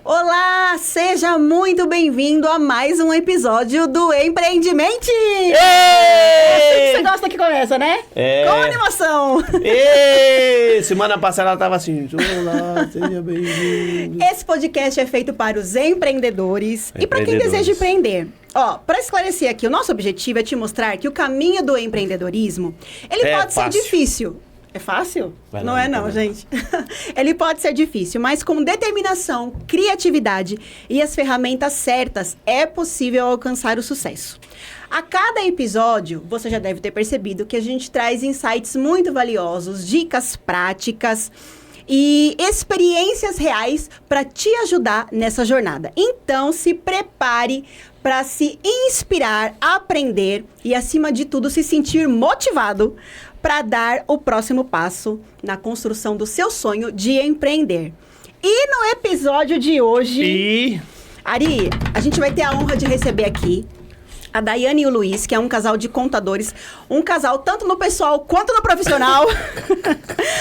Olá, seja muito bem-vindo a mais um episódio do Empreendimente! Ei! É assim que você gosta que começa, né? É. Com animação! Ei! Semana passada ela tava assim, olá, seja bem-vindo. Esse podcast é feito para os empreendedores e para quem deseja empreender. Ó, para esclarecer aqui, o nosso objetivo é te mostrar que o caminho do empreendedorismo, ele pode ser difícil. É fácil? Não é não, gente. Ele pode ser difícil, mas com determinação, criatividade e as ferramentas certas, é possível alcançar o sucesso. A cada episódio, você já deve ter percebido que a gente traz insights muito valiosos, dicas práticas e experiências reais para te ajudar nessa jornada. Então, se prepare para se inspirar, aprender e, acima de tudo, se sentir motivado para dar o próximo passo na construção do seu sonho de empreender. E no episódio de hoje, Ari, a gente vai ter a honra de receber aqui a Daiane e o Luiz, que é um casal de contadores, um casal tanto no pessoal quanto no profissional,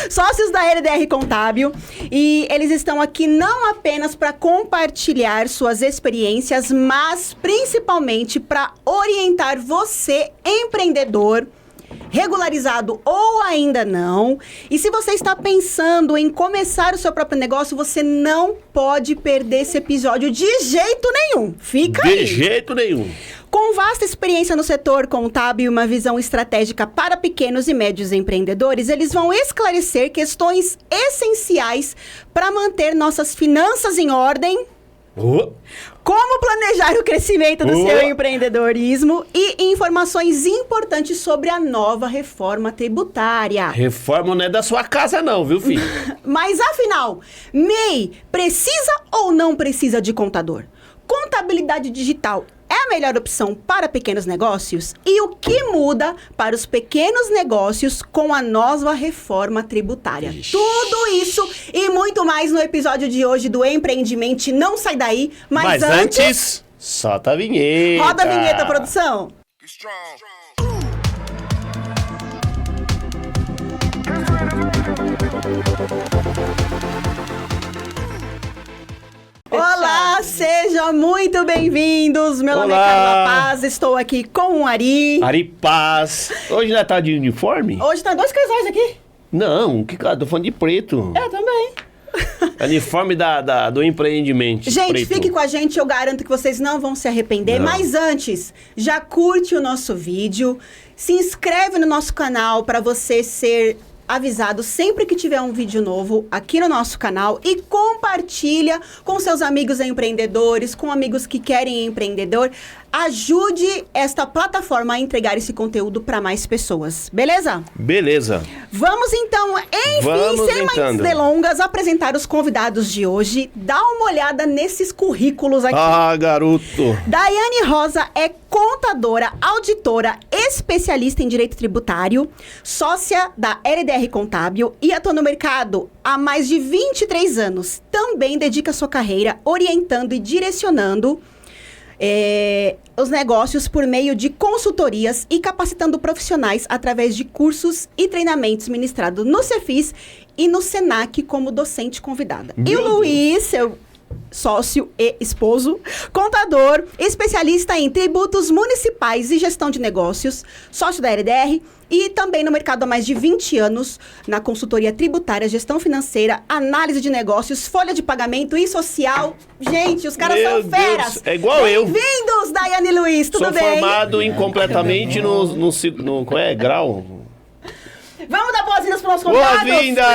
sócios da LDR Contábil, e eles estão aqui não apenas para compartilhar suas experiências, mas principalmente para orientar você, empreendedor, regularizado ou ainda não. E se você está pensando em começar o seu próprio negócio, você não pode perder esse episódio de jeito nenhum. Fica aí. De jeito nenhum. Com vasta experiência no setor contábil e uma visão estratégica para pequenos e médios empreendedores, eles vão esclarecer questões essenciais para manter nossas finanças em ordem. Como planejar o crescimento do seu empreendedorismo e informações importantes sobre a nova reforma tributária. Reforma não é da sua casa não, viu, filho? Mas afinal, MEI precisa ou não precisa de contador? Contabilidade digital é a melhor opção para pequenos negócios? E o que muda para os pequenos negócios com a nova reforma tributária? Ixi. Tudo isso e muito mais no episódio de hoje do Empreendimento. Não sai daí, mas antes... solta a vinheta. Roda a vinheta, produção. Olá, sejam muito bem-vindos. Meu nome é Carla Paz, estou aqui com o Ari. Ari Paz. Hoje já tá de uniforme? Hoje tá dois casais aqui. Não, que cara, tô falando de preto. É, também. Uniforme do empreendimento. Gente, preto. Fique com a gente, eu garanto que vocês não vão se arrepender. Não. Mas antes, já curte o nosso vídeo, se inscreve no nosso canal para você ser avisado sempre que tiver um vídeo novo aqui no nosso canal e compartilha com seus amigos empreendedores, com amigos que querem empreendedor. Ajude esta plataforma a entregar esse conteúdo para mais pessoas, beleza? Beleza. Vamos então, sem mais delongas, apresentar os convidados de hoje. Dá uma olhada nesses currículos aqui. Ah, garoto! Daiane Rosa é contadora, auditora, especialista em direito tributário, sócia da LDR Contábil e atua no mercado há mais de 23 anos. Também dedica sua carreira orientando e direcionando os negócios por meio de consultorias e capacitando profissionais através de cursos e treinamentos ministrados no Cefis e no Senac como docente convidada. E o Luiz, seu sócio e esposo, contador, especialista em tributos municipais e gestão de negócios, sócio da LDR e também no mercado há mais de 20 anos na consultoria tributária, gestão financeira, análise de negócios, folha de pagamento e social. Gente, os caras são feras. Deus, é igual eu. Bem-vindos, Daiane e Luiz, tudo bem? Sou formado incompletamente no qual é? Grau? Vamos dar boas-vindas para os nossos convidados? Boas-vindas!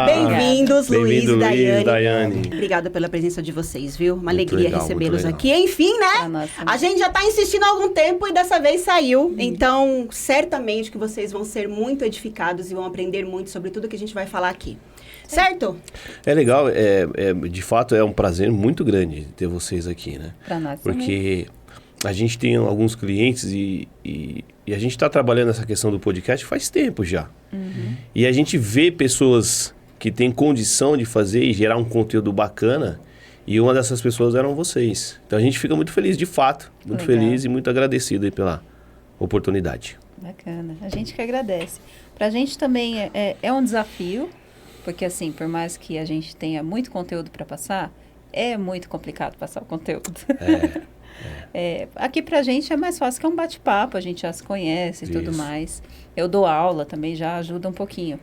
Bem-vindos, Luiz e Daiane. Obrigada pela presença de vocês, viu? Uma Muito alegria legal, recebê-los aqui. Enfim, né? A gente já está insistindo há algum tempo e dessa vez saiu. Então, certamente que vocês vão ser muito edificados e vão aprender muito sobre tudo que a gente vai falar aqui. Certo? É legal, de fato é um prazer muito grande ter vocês aqui, né? Para nós porque a gente tem alguns clientes e a gente está trabalhando essa questão do podcast faz tempo já. Uhum. E a gente vê pessoas que têm condição de fazer e gerar um conteúdo bacana, e uma dessas pessoas eram vocês. Então a gente fica muito feliz, de fato, muito feliz e muito agradecido aí pela oportunidade. Bacana, a gente que agradece. Pra gente também é um desafio, Porque, assim, por mais que a gente tenha muito conteúdo para passar, é muito complicado passar o conteúdo. Aqui pra gente é mais fácil que é um bate-papo, a gente já se conhece e tudo mais. Eu dou aula também, já ajuda um pouquinho.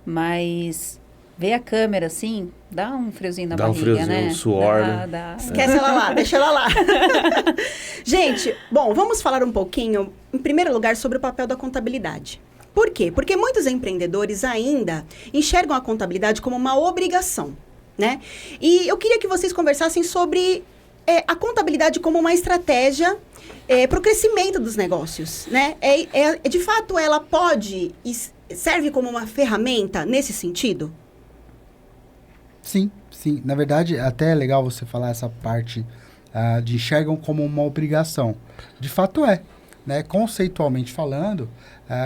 Mas ver a câmera assim, dá um friozinho na barriga, né? Dá um friozinho, um suor, Esquece ela lá, deixa ela lá. Gente, bom, vamos falar um pouquinho, em primeiro lugar, sobre o papel da contabilidade. Por quê? Porque muitos empreendedores ainda enxergam a contabilidade como uma obrigação, né? E eu queria que vocês conversassem sobre a contabilidade como uma estratégia para o crescimento dos negócios, né? De fato, ela pode e serve como uma ferramenta nesse sentido? Sim. Na verdade, até é legal você falar essa parte de enxergam como uma obrigação. De fato é, né? Conceitualmente falando,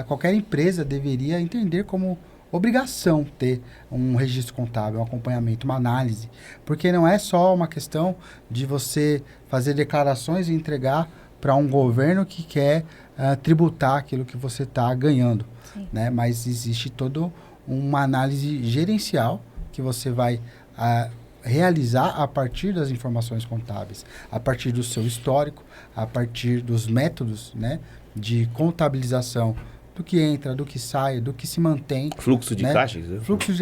qualquer empresa deveria entender como obrigação ter um registro contábil, um acompanhamento, uma análise. Porque não é só uma questão de você fazer declarações e entregar para um governo que quer tributar aquilo que você está ganhando, né? Mas existe toda uma análise gerencial que você vai realizar a partir das informações contábeis, a partir do seu histórico, a partir dos métodos, né, de contabilização do que entra, do que sai, do que se mantém. Fluxo de caixa?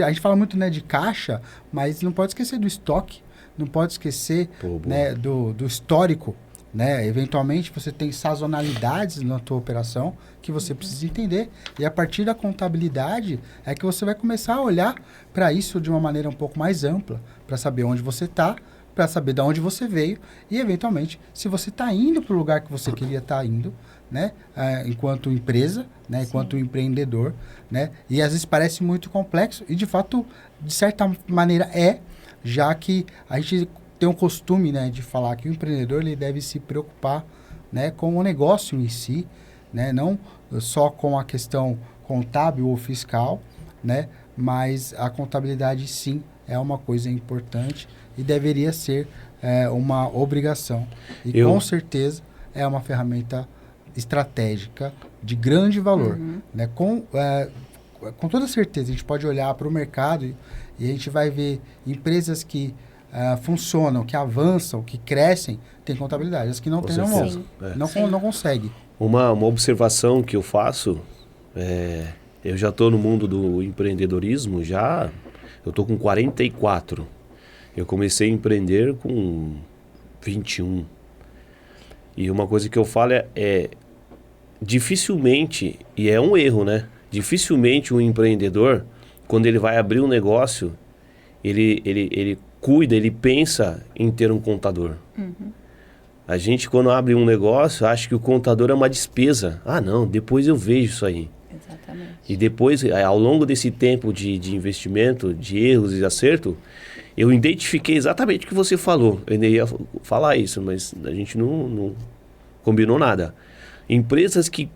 A gente fala muito, né, de caixa, mas não pode esquecer do estoque, não pode esquecer, né, do histórico, né? Eventualmente você tem sazonalidades na tua operação que você precisa entender. E a partir da contabilidade é que você vai começar a olhar para isso de uma maneira um pouco mais ampla, para saber onde você está, para saber de onde você veio e, eventualmente, se você está indo para o lugar que você queria estar indo, né? Enquanto empresa, né? Enquanto empreendedor, né? E às vezes parece muito complexo e, de fato, de certa maneira já que a gente tem um costume, né, de falar que o empreendedor ele deve se preocupar, né, com o negócio em si, né? Não só com a questão contábil ou fiscal, né? Mas a contabilidade, sim, é uma coisa importante e deveria ser uma obrigação. E com certeza é uma ferramenta estratégica de grande valor. Né? Com toda certeza, a gente pode olhar para o mercado e a gente vai ver empresas que funcionam, que avançam, que crescem, tem contabilidade. As que não têm, não conseguem. Uma observação que eu faço, eu já estou no mundo do empreendedorismo, eu estou com 44. Eu comecei a empreender com 21. E uma coisa que eu falo dificilmente, e é um erro, né? Dificilmente um empreendedor, quando ele vai abrir um negócio, ele cuida, ele pensa em ter um contador. A gente, quando abre um negócio, acha que o contador é uma despesa. Ah, não, depois eu vejo isso aí. Exatamente. E depois, ao longo desse tempo de investimento, de erros e acerto, eu identifiquei exatamente o que você falou. Eu ainda ia falar isso, mas a gente não combinou nada. Empresas que,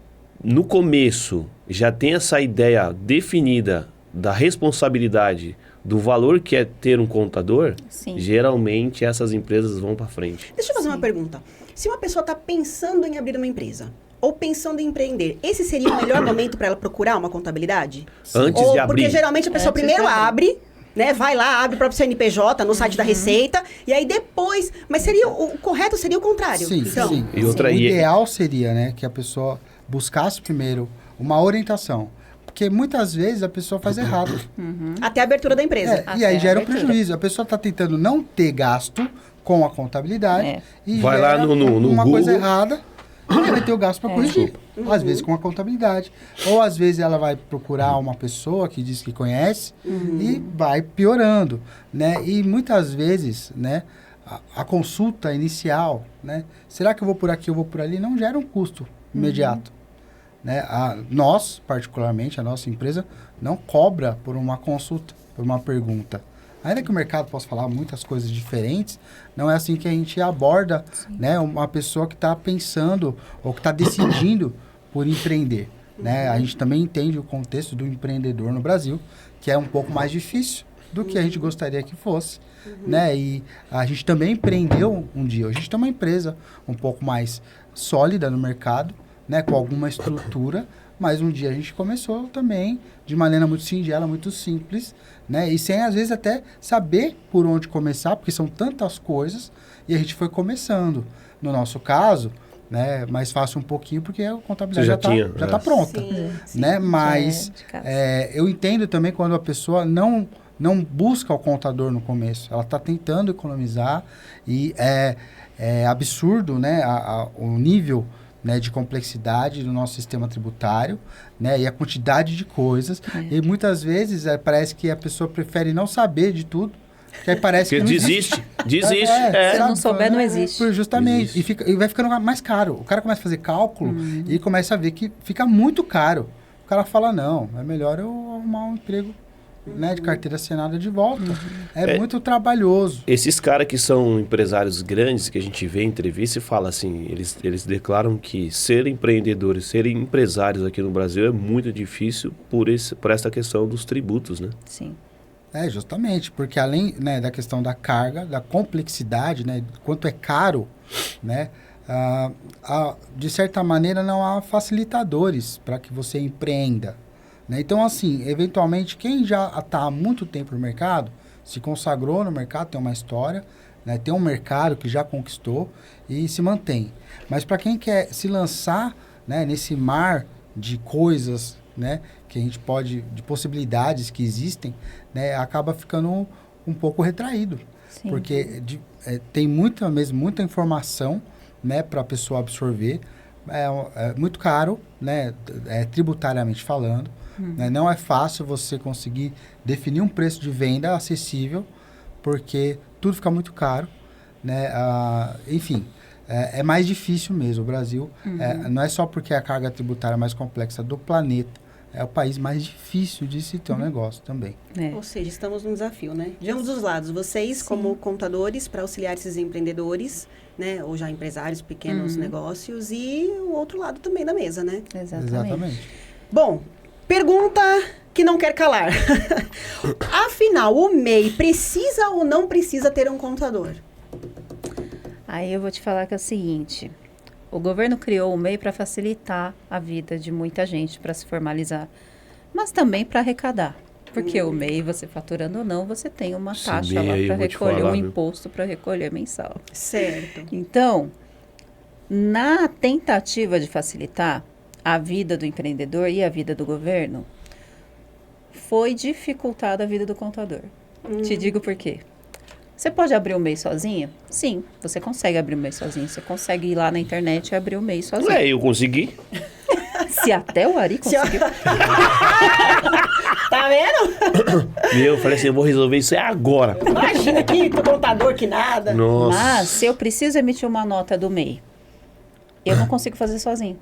no começo, já tem essa ideia definida da responsabilidade, do valor que é ter um contador, geralmente essas empresas vão para frente. Deixa eu fazer uma pergunta. Se uma pessoa está pensando em abrir uma empresa ou pensando em empreender, esse seria o melhor momento para ela procurar uma contabilidade? Antes de abrir. Porque geralmente a pessoa primeiro abre, né? Vai lá, abre o próprio CNPJ no site da Receita, e aí depois... Mas seria o correto seria o contrário. Sim. E outra, o ideal seria, né, que a pessoa buscasse primeiro uma orientação. Porque muitas vezes a pessoa faz errado. Até a abertura da empresa. E aí gera um prejuízo. A pessoa está tentando não ter gasto com a contabilidade e vai lá no uma Google. Coisa errada e vai ter o gasto para corrigir. Às vezes com a contabilidade. Ou às vezes ela vai procurar uma pessoa que diz que conhece e vai piorando. Né? E muitas vezes, né, a consulta inicial, né, será que eu vou por aqui, eu vou por ali, não gera um custo imediato. Né? Nós, particularmente, a nossa empresa, não cobra por uma consulta, por uma pergunta. Ainda que o mercado possa falar muitas coisas diferentes, não é assim que a gente aborda, né, uma pessoa que está pensando ou que está decidindo por empreender. Né? A gente também entende o contexto do empreendedor no Brasil, que é um pouco mais difícil do que a gente gostaria que fosse. Né? E a gente também empreendeu um dia. A gente tem uma empresa um pouco mais sólida no mercado, né, com alguma estrutura, Mas um dia a gente começou também de maneira muito singela, muito simples, né? E sem, às vezes, até saber por onde começar, porque são tantas coisas, e a gente foi começando. No nosso caso, né, mais fácil um pouquinho, porque a contabilidade já tá pronta. Sim, né? Mas eu entendo também quando a pessoa não busca o contador no começo. Ela está tentando economizar e é absurdo, né, o nível, né, de complexidade do nosso sistema tributário, né, e a quantidade de coisas. E muitas vezes parece que a pessoa prefere não saber de tudo, que aí parece que não desiste. Se não souber, não existe. Justamente. Existe. E vai ficando mais caro. O cara começa a fazer cálculo e começa a ver que fica muito caro. O cara fala, não, é melhor eu arrumar um emprego, né, de carteira assinada de volta. É muito trabalhoso. Esses caras que são empresários grandes, que a gente vê em entrevista e fala assim, eles declaram que ser empreendedores, serem empresários aqui no Brasil é muito difícil por essa questão dos tributos, né? Sim. Justamente, porque além, né, da questão da carga, da complexidade, né, quanto é caro, né, de certa maneira não há facilitadores para que você empreenda. Né? Então, assim, eventualmente, quem já está há muito tempo no mercado, se consagrou no mercado, tem uma história, né, tem um mercado que já conquistou e se mantém. Mas para quem quer se lançar, né, nesse mar de coisas, né, que a gente pode, de possibilidades que existem, né, acaba ficando um pouco retraído. Sim. Porque tem muita informação, né, para a pessoa absorver. É muito caro, né, tributariamente falando. Né, não é fácil você conseguir definir um preço de venda acessível, porque tudo fica muito caro. Né, enfim, é mais difícil mesmo. O Brasil não é só porque a carga tributária é mais complexa do planeta, é o país mais difícil de se ter um negócio também. Ou seja, estamos num desafio, né? De ambos os lados. Vocês, como contadores, para auxiliar esses empreendedores, né? Ou já empresários, pequenos negócios, e o outro lado também da mesa, né? Exatamente. Bom, pergunta que não quer calar. Afinal, o MEI precisa ou não precisa ter um contador? Aí eu vou te falar que é o seguinte... O governo criou o MEI para facilitar a vida de muita gente, para se formalizar, mas também para arrecadar. Porque o MEI, você faturando ou não, você tem uma taxa lá para recolher, um imposto para recolher mensal. Certo. Então, na tentativa de facilitar a vida do empreendedor e a vida do governo, foi dificultada a vida do contador. Te digo por quê. Você pode abrir o MEI sozinho? Sim, você consegue abrir o MEI sozinho. Você consegue ir lá na internet e abrir o MEI sozinho. Eu consegui. Se até o Ari conseguiu. Tá vendo? Eu falei assim, eu vou resolver isso agora. Imagina que contador que nada. Nossa. Mas se eu preciso emitir uma nota do MEI, eu não consigo fazer sozinho.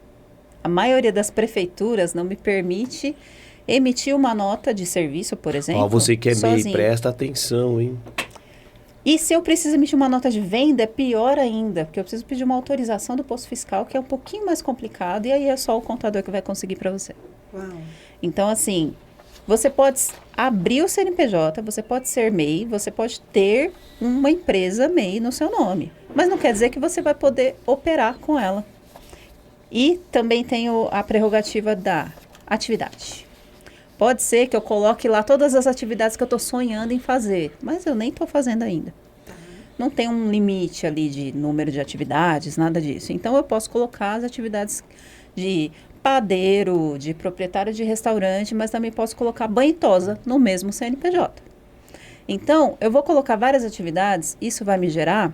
A maioria das prefeituras não me permite emitir uma nota de serviço, por exemplo, você que é sozinho. MEI, presta atenção, hein? E se eu preciso emitir uma nota de venda, é pior ainda, porque eu preciso pedir uma autorização do posto fiscal, que é um pouquinho mais complicado, e aí é só o contador que vai conseguir para você. Uau. Então, assim, você pode abrir o CNPJ, você pode ser MEI, você pode ter uma empresa MEI no seu nome, mas não quer dizer que você vai poder operar com ela. E também tem a prerrogativa da atividade. Pode ser que eu coloque lá todas as atividades que eu estou sonhando em fazer, mas eu nem estou fazendo ainda. Não tem um limite ali de número de atividades, nada disso. Então, eu posso colocar as atividades de padeiro, de proprietário de restaurante, mas também posso colocar banho e tosa no mesmo CNPJ. Então, eu vou colocar várias atividades, isso vai me gerar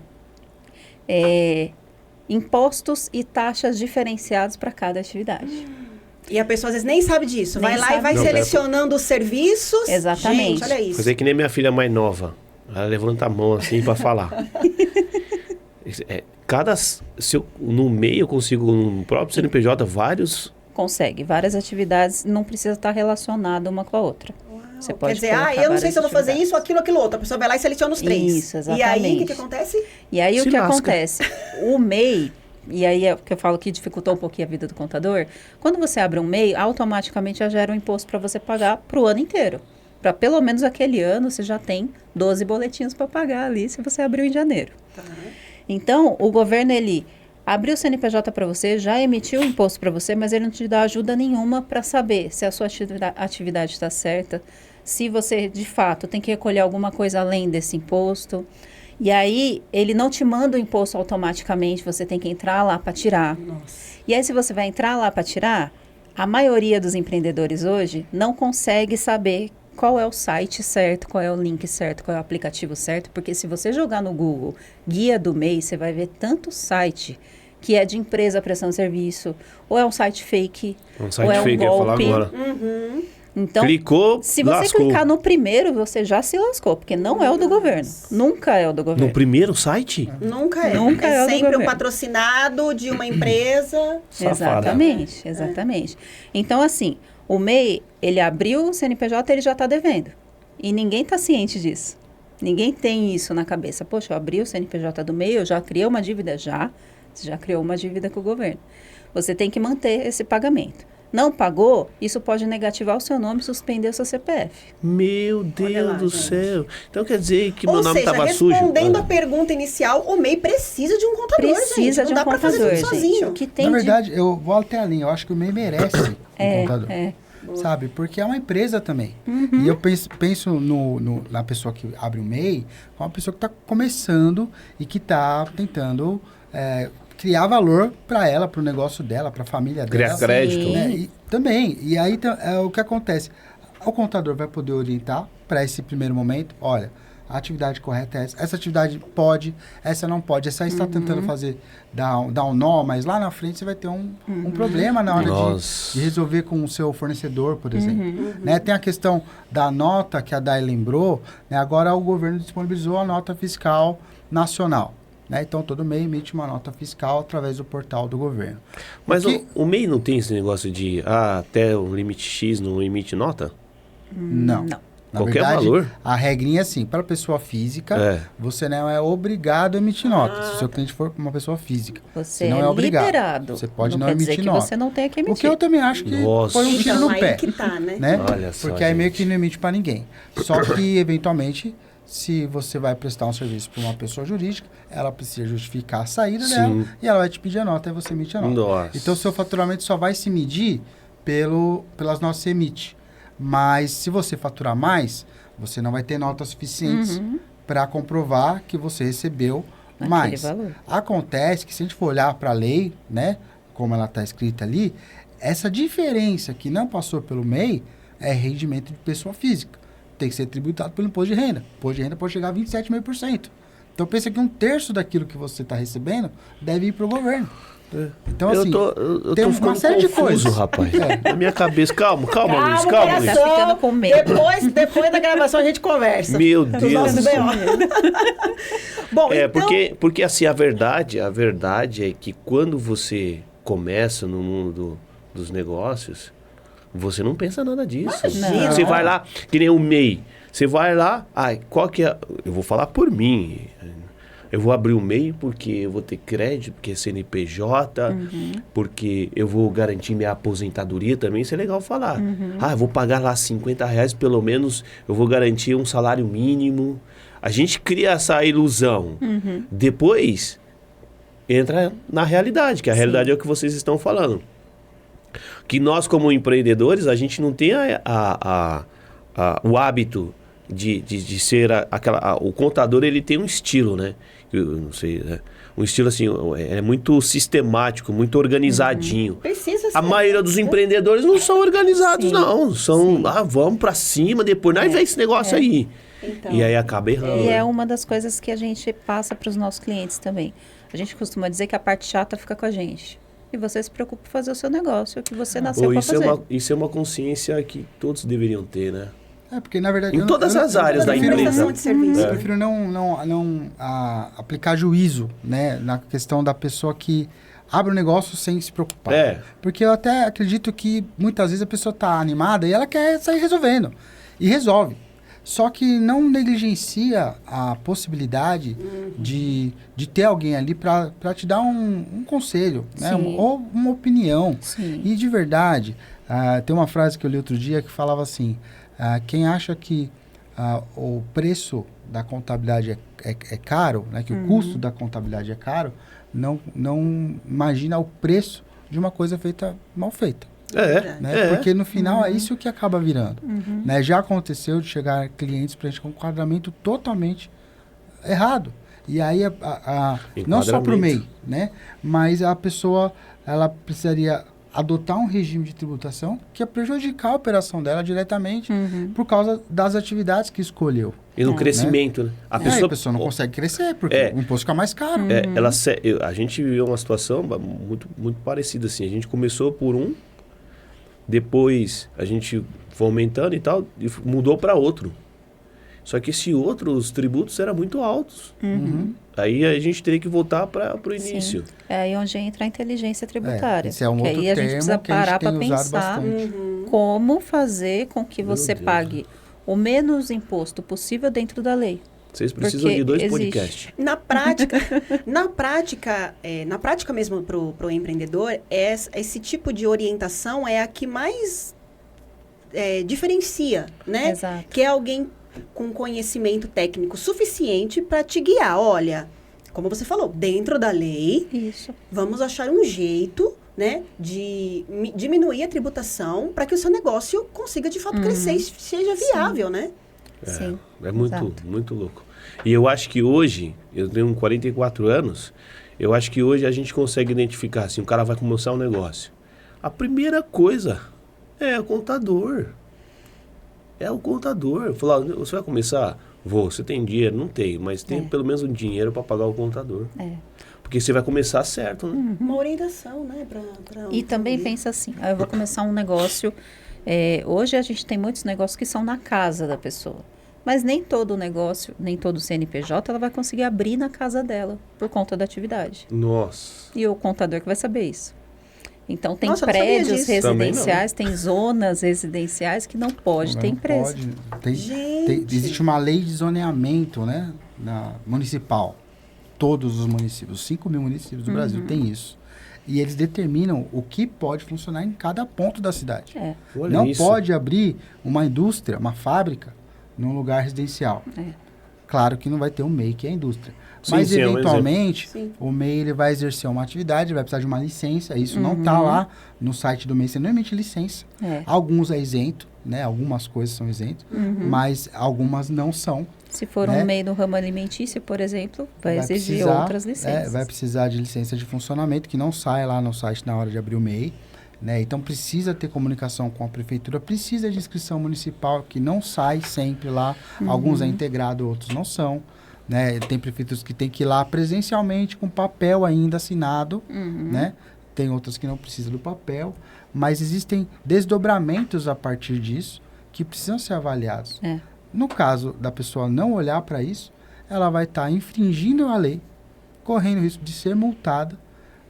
impostos e taxas diferenciados para cada atividade. E a pessoa às vezes nem sabe disso. Vai lá e vai selecionando os serviços. Exatamente. Gente, olha isso. Fazer que nem minha filha mais nova. Ela levanta a mão assim para falar. No meio eu consigo, no próprio CNPJ, vários... Consegue. Várias atividades, não precisa estar relacionada uma com a outra. Você pode dizer, eu não sei se eu vou fazer isso, aquilo outro. A pessoa vai lá e seleciona os três. Isso, exatamente. E aí, o que acontece? E aí, o que acontece? O MEI... E aí é o que eu falo que dificultou um pouquinho a vida do contador. Quando você abre um MEI, automaticamente já gera um imposto para você pagar para o ano inteiro. Para pelo menos aquele ano, você já tem 12 boletinhos para pagar ali, se você abriu em janeiro. Então, o governo, ele abriu o CNPJ para você, já emitiu o imposto para você, mas ele não te dá ajuda nenhuma para saber se a sua atividade está certa, se você, de fato, tem que recolher alguma coisa além desse imposto. E aí, ele não te manda o imposto automaticamente, você tem que entrar lá para tirar. Nossa. E aí, se você vai entrar lá para tirar, a maioria dos empreendedores hoje não consegue saber qual é o site certo, qual é o link certo, qual é o aplicativo certo, porque se você jogar no Google Guia do MEI, você vai ver tanto site que é de empresa prestando serviço, ou é um site fake, Um site ou é um fake, eu ia falar golpe. agora. Então, Clicou, se você lascou. clicar no primeiro, você já se lascou, porque não é o do governo. Nunca é o do governo. No primeiro site? Nunca é. Nunca é o do sempre um governo. patrocinado de uma empresa. Safada. Exatamente. Então, assim, o MEI, ele abriu o CNPJ, ele já está devendo. E ninguém está ciente disso. Ninguém tem isso na cabeça. Poxa, eu abri o CNPJ do MEI, eu já criei uma dívida já. Você já criou uma dívida com o governo. Você tem que manter esse pagamento. Não pagou, isso pode negativar o seu nome e suspender o seu CPF. Meu Olha lá, Deus do gente. céu. Então quer dizer que meu Ou nome seja, estava sujo? respondendo a pergunta inicial, o MEI precisa de um contador, gente. Precisa de Não um dá pra fazer contador, tudo gente. sozinho. O que tem Na de- verdade, eu vou até a linha. Eu acho que o MEI merece um contador. Sabe? Porque é uma empresa também. E eu penso na pessoa que abre o MEI, como uma pessoa que está começando e que está tentando criar valor para ela, para o negócio dela, para a família dela. Criar crédito. Né? E também. E aí o que acontece? O contador vai poder orientar para esse primeiro momento. Olha, a atividade correta é essa. Essa atividade pode, essa não pode. Essa aí está tentando fazer, dar um nó, mas lá na frente você vai ter um problema na hora Nossa. de resolver com o seu fornecedor, por exemplo. Né? Tem a questão da nota que a Day lembrou. Né? Agora o governo disponibilizou a nota fiscal nacional. Né? Então, todo MEI emite uma nota fiscal através do portal do governo. Mas Porque- o MEI não tem esse negócio de até um limite X não emite nota? Não. Não. Na Qualquer verdade, valor? a regrinha é assim, para pessoa física, É. você não é obrigado a emitir nota, se o seu cliente for uma pessoa física. Você não é é obrigado. liberado. Você pode não quer dizer emitir que nota. você não tem que O emitir. que eu também acho que Nossa. põe um tiro Então, no aí pé. que tá, né? Né? Olha só, Porque aí meio gente. que não emite para ninguém. Só que, eventualmente, se você vai prestar um serviço para uma pessoa jurídica, ela precisa justificar a saída Sim. dela e ela vai te pedir a nota e você emite a nota. Nossa. Então, seu faturamento só vai se medir pelas notas que você emite. Mas, se você faturar mais, você não vai ter notas suficientes para comprovar que você recebeu Aquele mais. valor. Acontece que, se a gente for olhar para a lei, né, como ela está escrita ali, essa diferença que não passou pelo MEI é rendimento de pessoa física. Tem que ser tributado pelo imposto de renda. O imposto de renda pode chegar a 27,5%. Então, pensa que 1/3 daquilo que você está recebendo deve ir para o governo. Então, assim, eu tem tô uma ficando série de confuso, coisas. rapaz. Na minha cabeça. Calma, Luiz, calma, coração. Luiz. Tá ficando com medo. Depois da gravação a gente conversa. Meu Os Deus nossos do céu. B.O. Bom, É, então... porque assim, a verdade é que quando você começa no mundo dos negócios, você não pensa nada disso. Imagina. Você vai lá, que nem o MEI. Você vai lá, qual que é... Eu vou falar por mim. Eu vou abrir o MEI porque eu vou ter crédito, porque é CNPJ, porque eu vou garantir minha aposentadoria também, isso é legal falar. Eu vou pagar lá R$50 pelo menos, eu vou garantir um salário mínimo. A gente cria essa ilusão. Depois, entra na realidade, que a realidade é o que vocês estão falando. Que nós, como empreendedores, a gente não tem o hábito de ser o contador, ele tem um estilo, né? Eu não sei, né? Um estilo assim, é muito sistemático, muito organizadinho. Precisa ser. A maioria dos empreendedores não são organizados, não. São, vamos pra cima, depois nós vê esse negócio aí. Então. E aí acaba errando. E é uma das coisas que a gente passa para os nossos clientes também. A gente costuma dizer que a parte chata fica com a gente. E você se preocupa em fazer o seu negócio, o que você nasceu para fazer. Isso é uma consciência que todos deveriam ter, né? Porque, na verdade... Em todas as áreas da prefiro- empresa. Prestação de serviço. Eu prefiro não aplicar juízo, né, na questão da pessoa que abre o negócio sem se preocupar. É. Porque eu até acredito que muitas vezes a pessoa está animada e ela quer sair resolvendo. E resolve. Só que não negligencia a possibilidade de ter alguém ali para te dar um conselho, né, Sim. ou uma opinião. Sim. E de verdade, tem uma frase que eu li outro dia que falava assim, quem acha que o preço da contabilidade é caro, né? Que o custo da contabilidade é caro, não imagina o preço de uma coisa feita mal feita. Né? Porque no final é isso que acaba virando. Né? Já aconteceu de chegar clientes para a gente com um enquadramento totalmente errado. E aí, não só para o MEI, né? Mas a pessoa ela precisaria adotar um regime de tributação que ia prejudicar a operação dela diretamente por causa das atividades que escolheu. E no crescimento, né? A pessoa não consegue crescer, porque o imposto fica mais caro. A gente viveu uma situação muito, muito parecida assim. A gente começou por um, depois a gente foi aumentando e tal, e mudou para outro. Só que esse outro, os tributos eram muito altos. Aí a gente teria que voltar para o início. Sim. É aí onde entra a inteligência tributária. Esse é um outro aí a gente precisa parar para pensar como fazer com que você pague o menos imposto possível dentro da lei. Vocês precisam de 2 podcasts. Na prática mesmo para o empreendedor, esse tipo de orientação é a que mais diferencia, né? Exato. Que é alguém com conhecimento técnico suficiente para te guiar. Olha, como você falou, dentro da lei, vamos achar um jeito, né, de diminuir a tributação para que o seu negócio consiga de fato crescer e seja viável, né? É muito louco. E eu acho que hoje, eu tenho 44 anos, eu acho que hoje a gente consegue identificar, assim, o cara vai começar um negócio. A primeira coisa é o contador. É o contador. Falar, você vai começar? Vou. Você tem dinheiro? Não tenho, mas tem pelo menos um dinheiro para pagar o contador. Porque você vai começar certo, né? Uma orientação, né? E também pensa assim, eu vou começar um negócio. Hoje a gente tem muitos negócios que são na casa da pessoa. Mas nem todo negócio, nem todo CNPJ, ela vai conseguir abrir na casa dela, por conta da atividade. Nossa. E o contador que vai saber isso. Então, tem prédios residenciais, tem zonas residenciais que não pode ter empresa. Existe uma lei de zoneamento, né, municipal. Todos os municípios, 5.000 municípios do Brasil têm isso. E eles determinam o que pode funcionar em cada ponto da cidade. Não pode abrir uma indústria, uma fábrica, num lugar residencial. Claro que não vai ter um MEI, que é a indústria. Mas, eventualmente, o MEI ele vai exercer uma atividade, vai precisar de uma licença. Isso não está lá no site do MEI, você não emite licença. Alguns é isento, né? Algumas coisas são isentas, mas algumas não são. Se for um MEI no ramo alimentício, por exemplo, vai exigir outras licenças. Vai precisar de licença de funcionamento, que não sai lá no site na hora de abrir o MEI. Né? Então, precisa ter comunicação com a prefeitura, precisa de inscrição municipal, que não sai sempre lá. Alguns é integrado, outros não são. Né? Tem prefeituras que tem que ir lá presencialmente, com papel ainda assinado. Né? Tem outras que não precisam do papel. Mas existem desdobramentos a partir disso que precisam ser avaliados. No caso da pessoa não olhar para isso, ela vai estar infringindo a lei, correndo o risco de ser multada.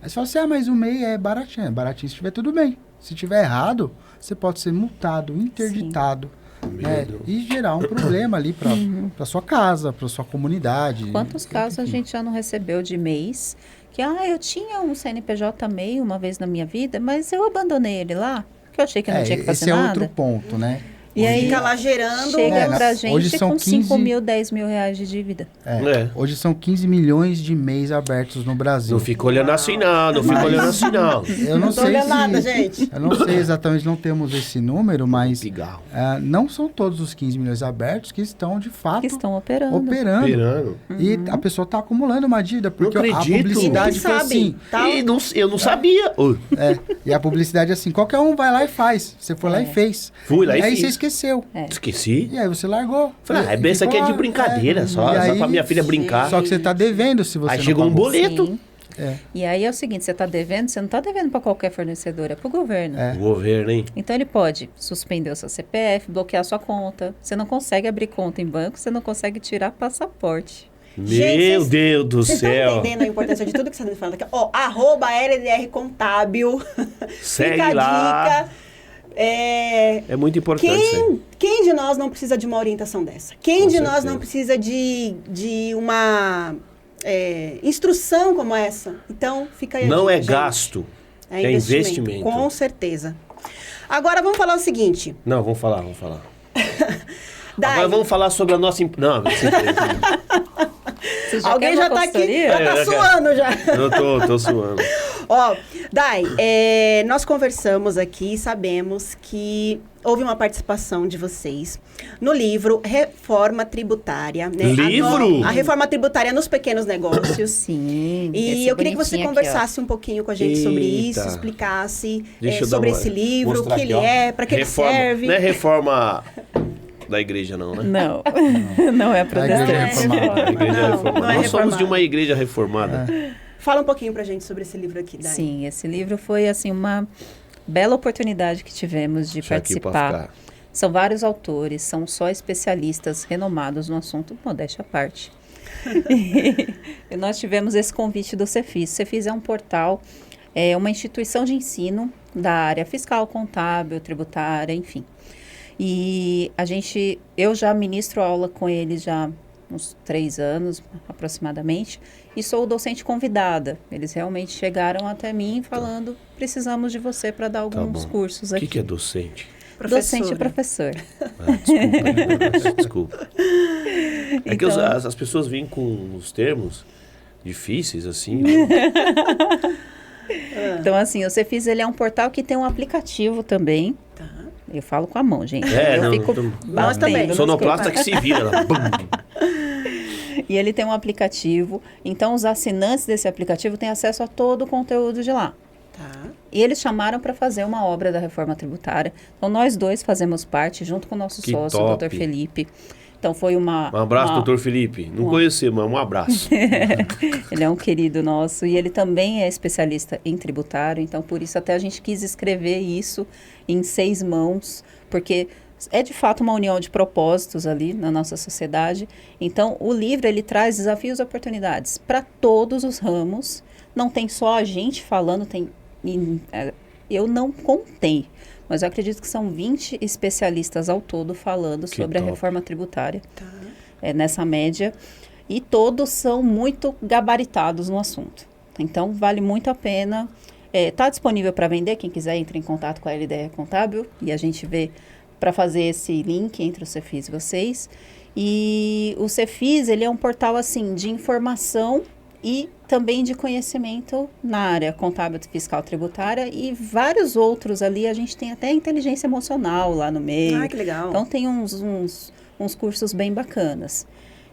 Aí você fala assim, mas o MEI é baratinho. É baratinho se estiver tudo bem. Se estiver errado, você pode ser multado, interditado, né? E gerar um problema ali para sua casa, para sua comunidade. Quantos casos a gente já não recebeu de MEIs que, eu tinha um CNPJ MEI uma vez na minha vida, mas eu abandonei ele lá, porque eu achei que não tinha que fazer nada. Esse é outro ponto, né? E aí fica lá gerando... Chega pra gente hoje são com 15... 5 mil, 10 mil reais de dívida. Hoje são 15 milhões de MEIs abertos no Brasil. Não fica olhando assim não, olhando assim não. Eu não sei olhando nada, gente. Eu não sei exatamente, não temos esse número, mas não são todos os 15 milhões abertos que estão, de fato... Que estão operando. E a pessoa está acumulando uma dívida, porque a publicidade foi assim. Eu não sabia. E a publicidade é assim, qualquer um vai lá e faz. Você foi lá e fez. Fui lá e aí fiz. Você esqueceu. Esqueci. E aí você largou. Falei, essa aqui é de brincadeira, só pra minha filha brincar. Só que você está devendo se você aí chegou um boleto. Sim. E aí é o seguinte, você está devendo, você não está devendo para qualquer fornecedor, é para o governo. O governo, hein? Então ele pode suspender o seu CPF, bloquear a sua conta. Você não consegue abrir conta em banco, você não consegue tirar passaporte. Meu Deus do céu. Vocês estão entendendo a importância de tudo que você está falando aqui? @LDR Contábil. Segue Fica lá. A dica. É muito importante. Quem de nós não precisa de uma orientação dessa? Quem de nós não precisa de uma instrução como essa? Então, fica aí. Não é gasto, é investimento. Com certeza. Agora, vamos falar o seguinte. Não, vamos falar. Agora vamos falar sobre a nossa empresa. Alguém já tá aqui, já tá suando já. Eu tô suando. Ó, Dai, nós conversamos aqui e sabemos que houve uma participação de vocês no livro Reforma Tributária, né? Livro? A Reforma Tributária nos Pequenos Negócios. Sim. E eu queria que você conversasse um pouquinho com a gente sobre isso, Eita. explicasse Deixa eu sobre dar esse livro, o que mostrar ele aqui, ó. é, para que ele serve. Não é reforma da igreja, não, né? Não, não é A igreja protestante. reformada. A igreja Não, reformada. não é Nós somos reformada. de uma igreja reformada. Fala um pouquinho pra gente sobre esse livro aqui, Dai. Sim, esse livro foi assim uma bela oportunidade que tivemos de Deixa aqui pra participar. ficar. São vários autores, são só especialistas renomados no assunto, modéstia à parte. E nós tivemos esse convite do Cefis. O Cefis é um portal, é uma instituição de ensino da área fiscal, contábil, tributária, enfim. E eu já ministro aula com eles já há uns 3 anos, aproximadamente, e sou docente convidada. Eles realmente chegaram até mim falando, precisamos de você para dar alguns cursos O aqui. que é docente? Docente e professor. Desculpa. É que Então- as pessoas vêm com os termos difíceis, assim. Então, assim, o Cefis, ele é um portal que tem um aplicativo também. Tá. Eu falo com a mão, gente. É, eu não, fico então- Nós também. batendo nas Sonoplasta coisas. que se vira. Ela, bum. E ele tem um aplicativo. Então, os assinantes desse aplicativo têm acesso a todo o conteúdo de lá. Tá. E eles chamaram para fazer uma obra da reforma tributária. Então, nós dois fazemos parte, junto com o nosso Que sócio, o top. doutor Felipe. Então, foi Um abraço, doutor Felipe. Não conheci, mas um abraço. Ele é um querido nosso e ele também é especialista em tributário, então por isso até a gente quis escrever isso em 6 mãos, porque é de fato uma união de propósitos ali na nossa sociedade. Então o livro ele traz desafios e oportunidades para todos os ramos, não tem só a gente falando, eu não contei, mas eu acredito que são 20 especialistas ao todo falando Que sobre a top. reforma tributária, Tá. nessa média. E todos são muito gabaritados no assunto. Então, vale muito a pena. Está disponível para vender. Quem quiser, entre em contato com a LDR Contábil. E a gente vê para fazer esse link entre o Cefis e vocês. E o Cefis, ele é um portal, assim, de informação e também de conhecimento na área contábil, fiscal, tributária. E vários outros ali. A gente tem até inteligência emocional lá no meio. Ah, que legal. Então, tem uns cursos bem bacanas.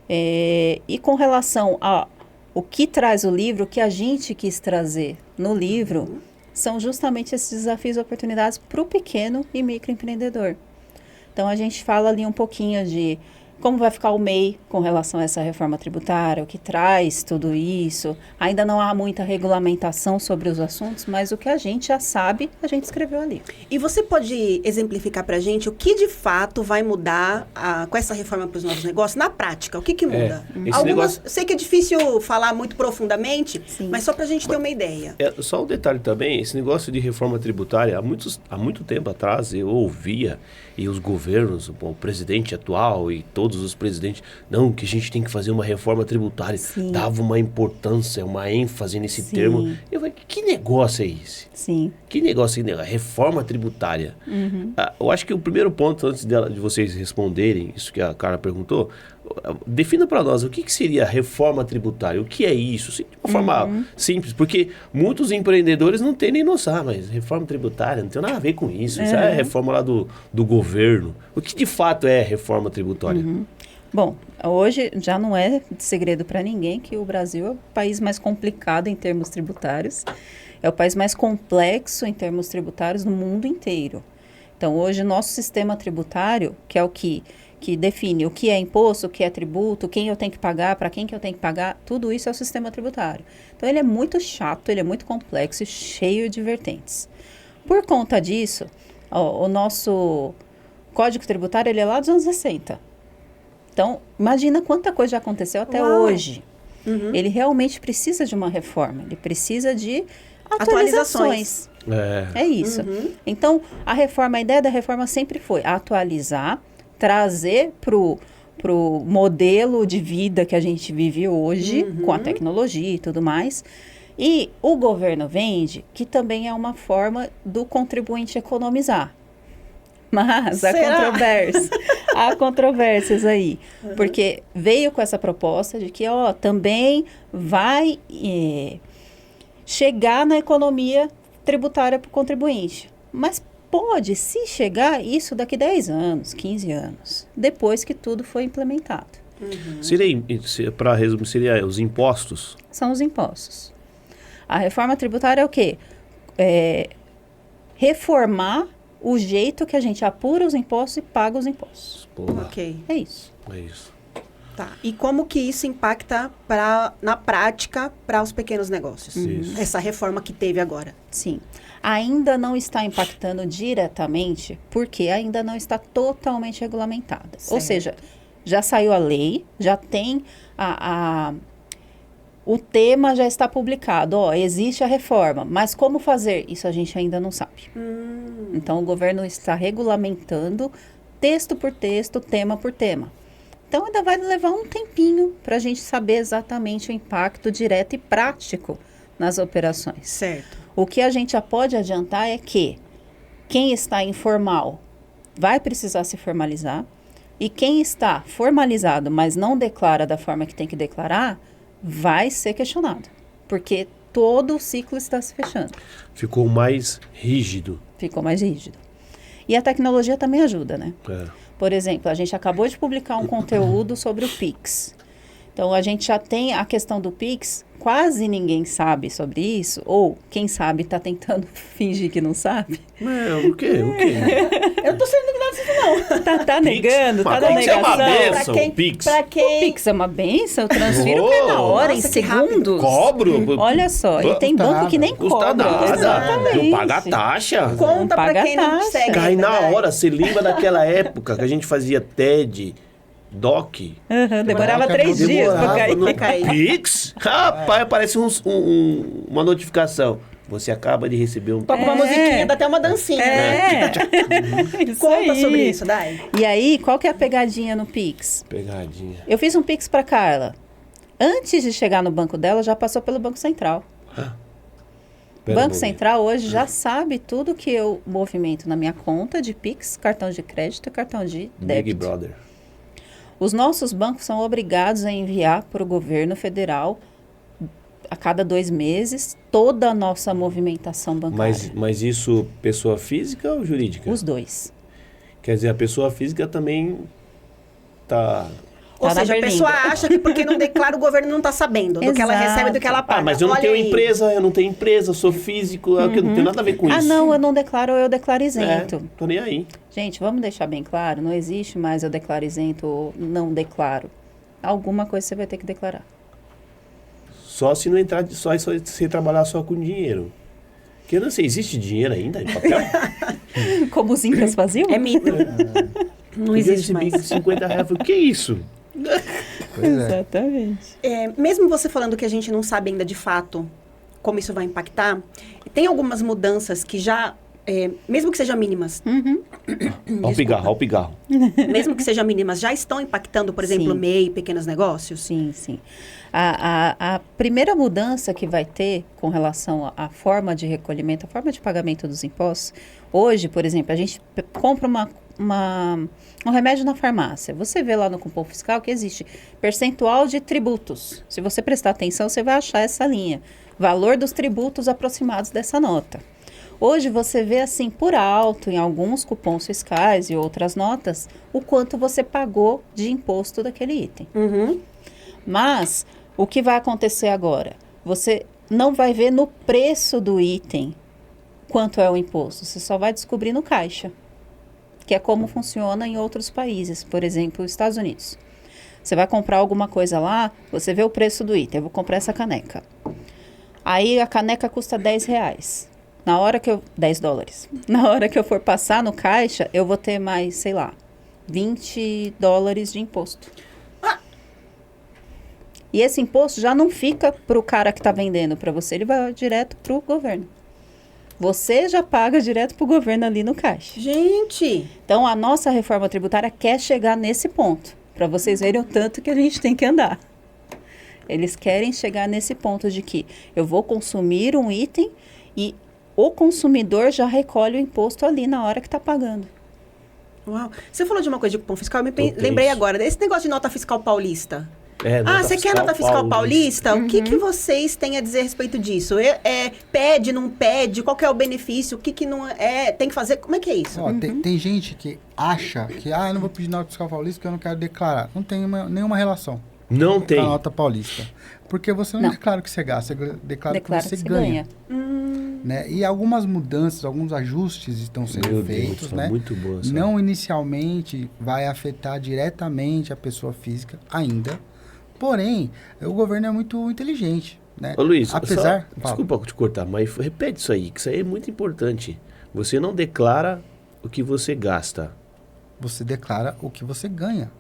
E com relação ao que traz o livro, o que a gente quis trazer no livro, são justamente esses desafios e oportunidades para o pequeno e microempreendedor. Então, a gente fala ali um pouquinho de como vai ficar o MEI com relação a essa reforma tributária, o que traz tudo isso. Ainda não há muita regulamentação sobre os assuntos, mas o que a gente já sabe, a gente escreveu ali. E você pode exemplificar pra gente o que de fato vai mudar com essa reforma para os novos negócios? Na prática, o que muda? Esse negócio- Eu sei que é difícil falar muito profundamente, Sim. mas só pra gente ter uma ideia. Só um detalhe também, esse negócio de reforma tributária, há muito tempo atrás eu ouvia, e os governos, o presidente atual e todos os presidentes, não, que a gente tem que fazer uma reforma tributária, Sim. dava uma importância, uma ênfase nesse Sim. termo. Eu falei, que negócio é esse? Sim. Que negócio é esse? Reforma tributária. Eu acho que o primeiro ponto, antes de vocês responderem isso que a Carla perguntou, defina para nós o que seria reforma tributária, o que é isso, de uma forma simples, porque muitos empreendedores não têm nem noção, mas reforma tributária não tem nada a ver com isso, isso é reforma lá do governo. O que de fato é reforma tributária? Bom, hoje já não é segredo para ninguém que o Brasil é o país mais complicado em termos tributários, é o país mais complexo em termos tributários no mundo inteiro. Então, hoje, nosso sistema tributário, que é o que define o que é imposto, o que é tributo, quem eu tenho que pagar, para quem que eu tenho que pagar, tudo isso é o sistema tributário. Então, ele é muito chato, ele é muito complexo e cheio de vertentes. Por conta disso, o nosso Código Tributário ele é lá dos anos 60. Então, imagina quanta coisa já aconteceu até hoje. Ele realmente precisa de uma reforma, ele precisa de atualizações. É isso. Então, a ideia da reforma sempre foi atualizar, trazer pro modelo de vida que a gente vive hoje, com a tecnologia e tudo mais. E o governo vende que também é uma forma do contribuinte economizar. Mas há controvérsias aí. Porque veio com essa proposta de que, também vai chegar na economia tributária para o contribuinte. Mas pode, se chegar, isso daqui 10 anos, 15 anos, depois que tudo foi implementado. Para resumir, seria os impostos? São os impostos. A reforma tributária é o quê? Reformar o jeito que a gente apura os impostos e paga os impostos. Ok. É isso. Tá. E como que isso impacta na prática para os pequenos negócios? Essa reforma que teve agora. Sim. Ainda não está impactando diretamente porque ainda não está totalmente regulamentada. Certo. Ou seja, já saiu a lei, já tem o tema já está publicado. Existe a reforma, mas como fazer? Isso a gente ainda não sabe. Então, o governo está regulamentando texto por texto, tema por tema. Então, ainda vai levar um tempinho para a gente saber exatamente o impacto direto e prático nas operações. Certo. O que a gente já pode adiantar é que quem está informal vai precisar se formalizar e quem está formalizado, mas não declara da forma que tem que declarar, vai ser questionado. Porque todo o ciclo está se fechando. Ficou mais rígido. Ficou mais rígido. E a tecnologia também ajuda, né? Por exemplo, a gente acabou de publicar um conteúdo sobre o Pix. Então, a gente já tem a questão do Pix, quase ninguém sabe sobre isso, ou quem sabe está tentando fingir que não sabe. O quê? Eu não tô sendo indignado disso, não. Tá negando, tá na Pix é uma negação. benção, o Pix. O Pix é uma benção, eu transfiro na hora, em segundos. Cobro? Olha só, e tem banco que nem Custa cobra. nada. Exatamente. Não paga taxa. Conta Não pra paga quem não taxa. segue. Cai ainda, na né? hora. Você lembra daquela época que a gente fazia TED, DOC? Demorava 3 dias pra cair. Pix? Rapaz, aparece uma notificação. Você acaba de receber um... Toca uma musiquinha, dá até uma dancinha, né? Isso Conta aí. sobre isso, Dai. E aí, qual que é a pegadinha no Pix? Pegadinha. Eu fiz um Pix pra Carla. Antes de chegar no banco dela, já passou pelo Banco Central. Banco Central hoje já sabe tudo que eu movimento na minha conta de Pix, cartão de crédito e cartão de débito. Big Brother. Os nossos bancos são obrigados a enviar para o governo federal, a cada 2 meses, toda a nossa movimentação bancária. Mas isso, pessoa física ou jurídica? Os dois. Quer dizer, a pessoa física também tá... Ou Tá na seja, a pessoa berlinda. acha que porque não declara, o governo não tá sabendo do que ela Exato. recebe e do que ela paga. mas eu não Olha tenho aí. empresa, eu sou físico, eu não tenho nada a ver com isso. Não, eu não declaro ou eu declaro isento. Tô nem aí. Gente, vamos deixar bem claro, não existe mais eu declaro isento ou não declaro. Alguma coisa você vai ter que declarar. Só se não entrar, só se trabalhar só com dinheiro. Porque eu não sei, existe dinheiro ainda em papel? Como os incas faziam? É mito. Não existe mais. R$50. Eu falei, o que é isso? Pois é. Exatamente. Mesmo você falando que a gente não sabe ainda de fato como isso vai impactar, tem algumas mudanças que já, mesmo que sejam mínimas, Olha o pigarro. mesmo que sejam mínimas, já estão impactando, por exemplo, Sim. MEI e pequenos negócios? Sim, sim. A primeira mudança que vai ter com relação à forma de recolhimento, a forma de pagamento dos impostos, hoje, por exemplo, a gente compra um remédio na farmácia. Você vê lá no cupom fiscal que existe percentual de tributos. Se você prestar atenção, você vai achar essa linha. Valor dos tributos aproximados dessa nota. Hoje você vê assim por alto em alguns cupons fiscais e outras notas o quanto você pagou de imposto daquele item. Uhum. Mas o que vai acontecer agora? Você não vai ver no preço do item quanto é o imposto. Você só vai descobrir no caixa, que é como funciona em outros países, por exemplo, os Estados Unidos. Você vai comprar alguma coisa lá, você vê o preço do item. Eu vou comprar essa caneca. Aí a caneca custa R$10. Na hora que $10. Na hora que eu for passar no caixa, eu vou ter mais, sei lá, $20 de imposto. E esse imposto já não fica para o cara que está vendendo para você, ele vai direto para o governo. Você já paga direto para o governo ali no caixa. Gente! Então, a nossa reforma tributária quer chegar nesse ponto, para vocês verem o tanto que a gente tem que andar. Eles querem chegar nesse ponto de que eu vou consumir um item e o consumidor já recolhe o imposto ali na hora que está pagando. Uau. Você falou de uma coisa de cupom fiscal, eu lembrei agora desse negócio de nota fiscal paulista. Você quer nota fiscal paulista? O que vocês têm a dizer a respeito disso? Pede, não pede? Qual que é o benefício? O que não é? Tem que fazer? Como é que é isso? Tem gente que acha que, eu não vou pedir nota fiscal paulista porque eu não quero declarar. Não tem nenhuma relação. Não tem. Com a nota paulista. Porque você não declara o que você gasta, você declara o que você ganha. Né? E algumas mudanças, alguns ajustes estão sendo feitos, né? Muito boa, não inicialmente vai afetar diretamente a pessoa física ainda. Porém, o governo é muito inteligente, né? Ô Luiz, desculpa te cortar, mas repete isso aí, que isso aí é muito importante. Você não declara o que você gasta. Você declara o que você ganha.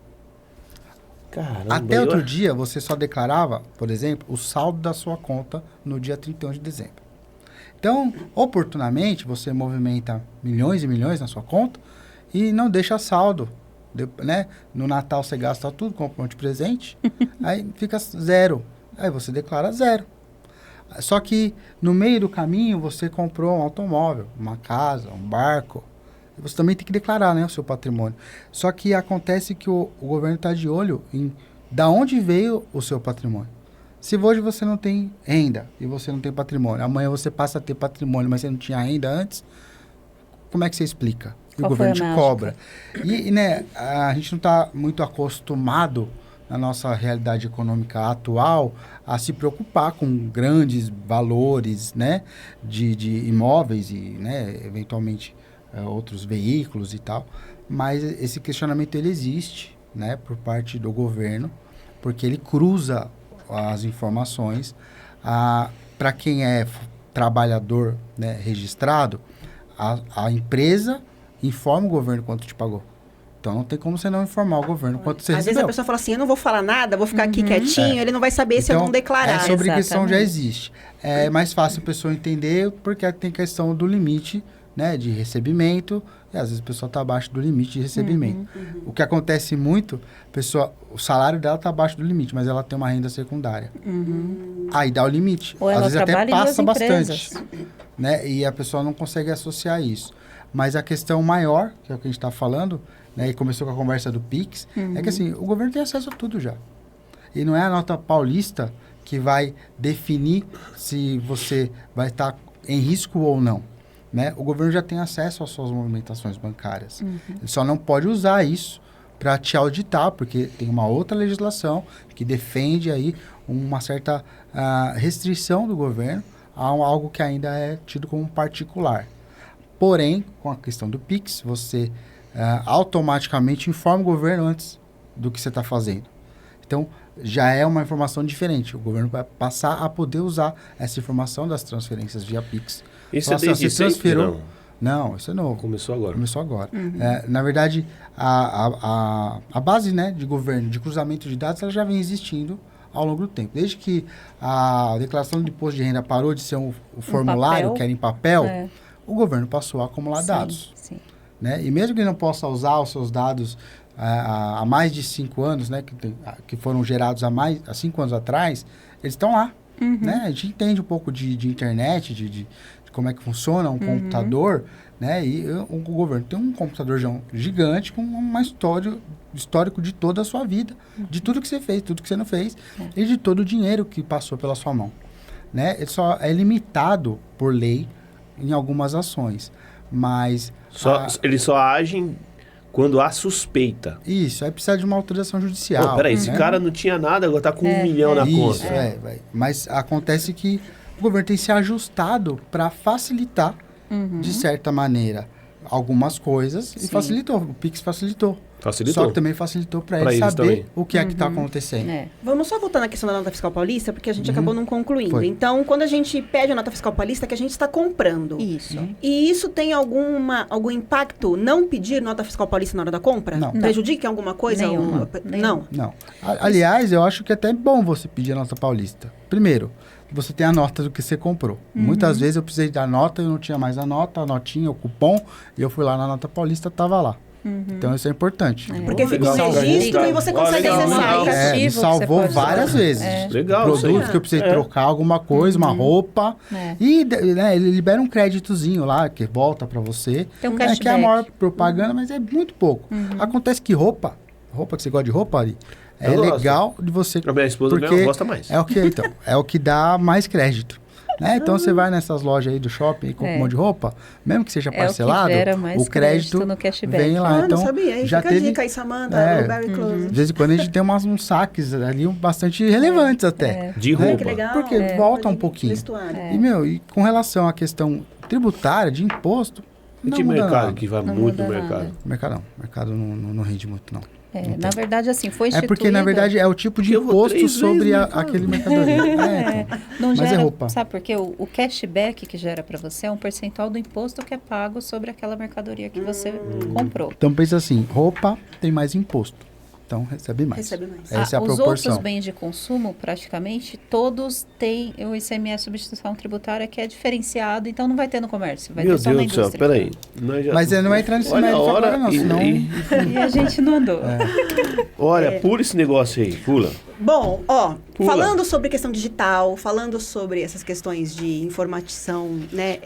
Caramba, até outro dia, você só declarava, por exemplo, o saldo da sua conta no dia 31 de dezembro. Então, oportunamente, você movimenta milhões e milhões na sua conta e não deixa saldo. Né? No Natal você gasta tudo, compra um monte de presente, aí fica 0. Aí você declara 0. Só que no meio do caminho você comprou um automóvel, uma casa, um barco. Você também tem que declarar, né, o seu patrimônio. Só que acontece que o governo está de olho em da onde veio o seu patrimônio. Se hoje você não tem renda e você não tem patrimônio, amanhã você passa a ter patrimônio, mas você não tinha renda antes, como é que você explica? E o governo te cobra. E né, a gente não está muito acostumado, na nossa realidade econômica atual, a se preocupar com grandes valores, né, de imóveis e, né, eventualmente, outros veículos e tal. Mas esse questionamento, ele existe, né, por parte do governo, porque ele cruza as informações. Para quem é trabalhador, né, registrado, a empresa informa o governo quanto te pagou. Então não tem como você não informar o governo quanto você recebeu. Às vezes a pessoa fala assim, eu não vou falar nada, vou ficar aqui quietinho, ele não vai saber se eu não declarar. Essa obrigação já existe. É mais fácil a pessoa entender, porque tem questão do limite, né, de recebimento, e às vezes a pessoa está abaixo do limite de recebimento. O que acontece muito, o salário dela está abaixo do limite, mas ela tem uma renda secundária. Aí dá o limite. Ou às vezes até passa bastante. Empresas. Né, e a pessoa não consegue associar isso. Mas a questão maior, que é o que a gente está falando, né, e começou com a conversa do Pix, é que assim, o governo tem acesso a tudo já. E não é a nota paulista que vai definir se você vai estar em risco ou não. Né? O governo já tem acesso às suas movimentações bancárias. Ele só não pode usar isso para te auditar, porque tem uma outra legislação que defende aí uma certa restrição do governo a algo que ainda é tido como particular. Porém, com a questão do Pix, você automaticamente informa o governo antes do que você está fazendo. Então, já é uma informação diferente. O governo vai passar a poder usar essa informação das transferências via Pix. Isso é desde sempre, não? Não, isso é novo. Começou agora. Na verdade, a base, né, de governo, de cruzamento de dados, ela já vem existindo ao longo do tempo. Desde que a declaração de imposto de renda parou de ser o formulário, que era em papel, o governo passou a acumular dados. Sim. Né? E mesmo que ele não possa usar os seus dados há mais de 5 anos, né, que foram gerados há 5 anos atrás, eles estão lá. Né? A gente entende um pouco de internet, de como é que funciona um computador, né? E o governo tem um computador gigante com uma histórico de toda a sua vida, de tudo que você fez, tudo que você não fez, e de todo o dinheiro que passou pela sua mão. Né? Ele só é limitado por lei em algumas ações, mas... Eles só agem quando há suspeita. Isso, aí precisa de uma autorização judicial. Pô, peraí, esse cara não tinha nada, agora tá com 1 milhão na conta. Mas acontece que o governo tem se ajustado para facilitar, de certa maneira, algumas coisas. E facilitou, o Pix facilitou. Só que também facilitou para ele saber também o que é que está acontecendo. Vamos só voltar na questão da nota fiscal paulista, porque a gente acabou não concluindo. Então, quando a gente pede a nota fiscal paulista, é que a gente está comprando. Isso. E isso tem algum impacto, não pedir nota fiscal paulista na hora da compra? Não. Prejudica em alguma coisa? Nenhuma. Não. Aliás, eu acho que é até bom você pedir a nota paulista. Primeiro, você tem a nota do que você comprou. Muitas vezes eu precisei da nota, eu não tinha mais a notinha, o cupom, e eu fui lá na nota paulista, estava lá. Então, isso é importante. Porque fica um registro e você consegue acessar. Me salvou várias vezes. Legal. Produto que eu precisei trocar alguma coisa, uma roupa. E ele libera um créditozinho lá, que volta para você. Tem um cashback. Que é a maior propaganda, mas é muito pouco. Acontece que roupa que você gosta de roupa ali, legal de você... A minha esposa não gosta mais. É o que, então, é o que dá mais crédito. Né? Então, você vai nessas lojas aí do shopping e compra um monte de roupa, mesmo que seja parcelado, o crédito no cashback. vem lá. Então, não sabia. já fica teve... a dica aí, Samantha, Blueberry Close. De vez em quando a gente tem uns saques ali bastante relevantes até. De roupa. Que legal. Porque volta um pouquinho. E com relação à questão tributária, de imposto, de mercado, que vai muito no mercado. Mercado não rende muito, não. Na verdade, assim, foi instituído... É porque, na verdade, é o tipo de imposto sobre aquele mercadoria. Não mas gera, é roupa. Sabe por quê? O cashback que gera para você é um percentual do imposto que é pago sobre aquela mercadoria que você comprou. Então, pensa assim, roupa tem mais imposto. Então, recebe mais. Essa é a os proporção. outros bens de consumo, praticamente, todos têm o ICMS substituição tributária que é diferenciado, então não vai ter no comércio, vai ter só na indústria. Meu Deus do céu, peraí. Mas não vai entrar nesse mérito agora, não, senão... E a gente não andou. Olha, pula esse negócio aí, pula. Bom, falando sobre questão digital, falando sobre essas questões de informação, né,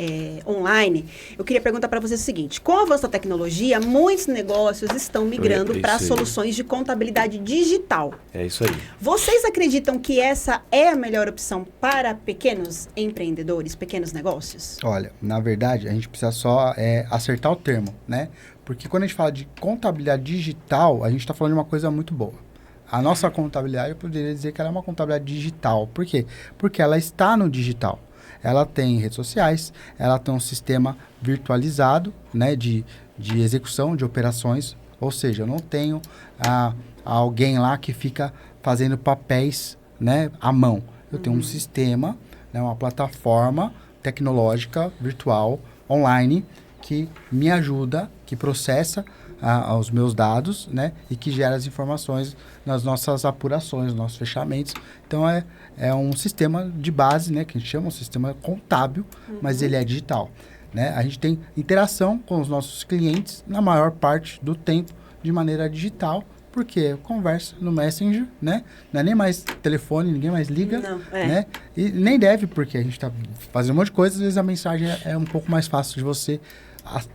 online, eu queria perguntar para vocês o seguinte: com o avanço da tecnologia, muitos negócios estão migrando para soluções de contabilidade digital. É isso aí. Vocês acreditam que essa é a melhor opção para pequenos empreendedores, pequenos negócios? Olha, na verdade, a gente precisa só acertar o termo, né? Porque quando a gente fala de contabilidade digital, a gente está falando de uma coisa muito boa. A nossa contabilidade, eu poderia dizer que ela é uma contabilidade digital. Por quê? Porque ela está no digital. Ela tem redes sociais, ela tem um sistema virtualizado, né, de execução de operações. Ou seja, eu não tenho alguém lá que fica fazendo papéis, né, à mão. Eu tenho um sistema, né, uma plataforma tecnológica, virtual, online, que me ajuda, que processa os meus dados, né, e que gera as informações nas nossas apurações, nos nossos fechamentos. Então, é um sistema de base, né, que a gente chama um sistema contábil, mas ele é digital. Né? A gente tem interação com os nossos clientes na maior parte do tempo de maneira digital, porque conversa no Messenger, né? Não é nem mais telefone, ninguém mais liga, né? E nem deve, porque a gente está fazendo um monte de coisa, às vezes a mensagem é um pouco mais fácil de você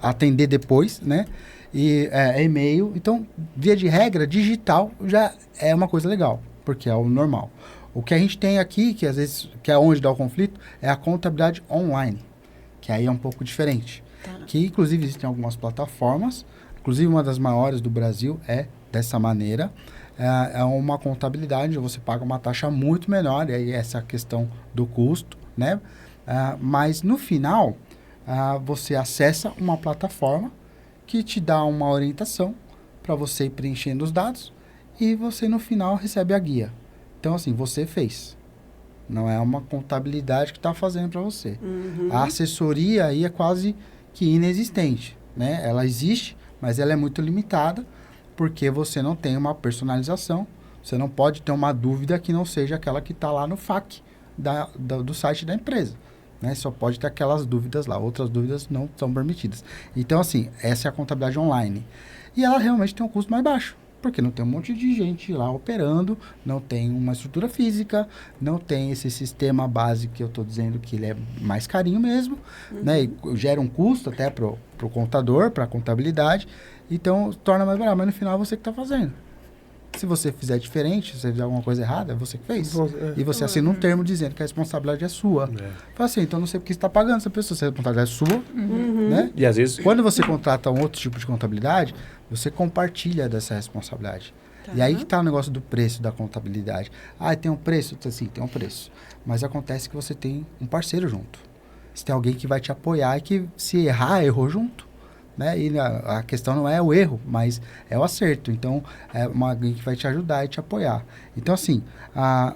atender depois, né? E e-mail. Então, via de regra, digital já é uma coisa legal, porque é o normal. O que a gente tem aqui, que às vezes que é onde dá o conflito, é a contabilidade online, que aí é um pouco diferente. Que, inclusive, existem algumas plataformas, inclusive uma das maiores do Brasil é dessa maneira. É uma contabilidade onde você paga uma taxa muito menor, e aí essa questão do custo, né? Mas, no final, você acessa uma plataforma que te dá uma orientação para você ir preenchendo os dados e você, no final, recebe a guia. Então, assim, você fez. Não é uma contabilidade que está fazendo para você. A assessoria aí é quase que inexistente, né? Ela existe, mas ela é muito limitada porque você não tem uma personalização. Você não pode ter uma dúvida que não seja aquela que está lá no FAQ do site da empresa. Né? Só pode ter aquelas dúvidas lá, outras dúvidas não são permitidas. Então, assim, essa é a contabilidade online. E ela realmente tem um custo mais baixo, porque não tem um monte de gente lá operando, não tem uma estrutura física, não tem esse sistema base que eu estou dizendo que ele é mais carinho mesmo, né? E gera um custo até para o contador, para a contabilidade, então torna mais barato, mas no final é você que está fazendo. Se você fizer diferente, se você fizer alguma coisa errada, é você que fez. E você assina um termo dizendo que a responsabilidade é sua. Fala assim, então não sei porque você está pagando essa pessoa, se a responsabilidade é sua. Né? E às vezes... Quando você contrata um outro tipo de contabilidade, você compartilha dessa responsabilidade. E aí que está o negócio do preço da contabilidade. Tem um preço? Sim, tem um preço. Mas acontece que você tem um parceiro junto. Você tem alguém que vai te apoiar e que, se errar, errou junto. Né? E a questão não é o erro, mas é o acerto. Então, é alguém que vai te ajudar e te apoiar. Então, assim,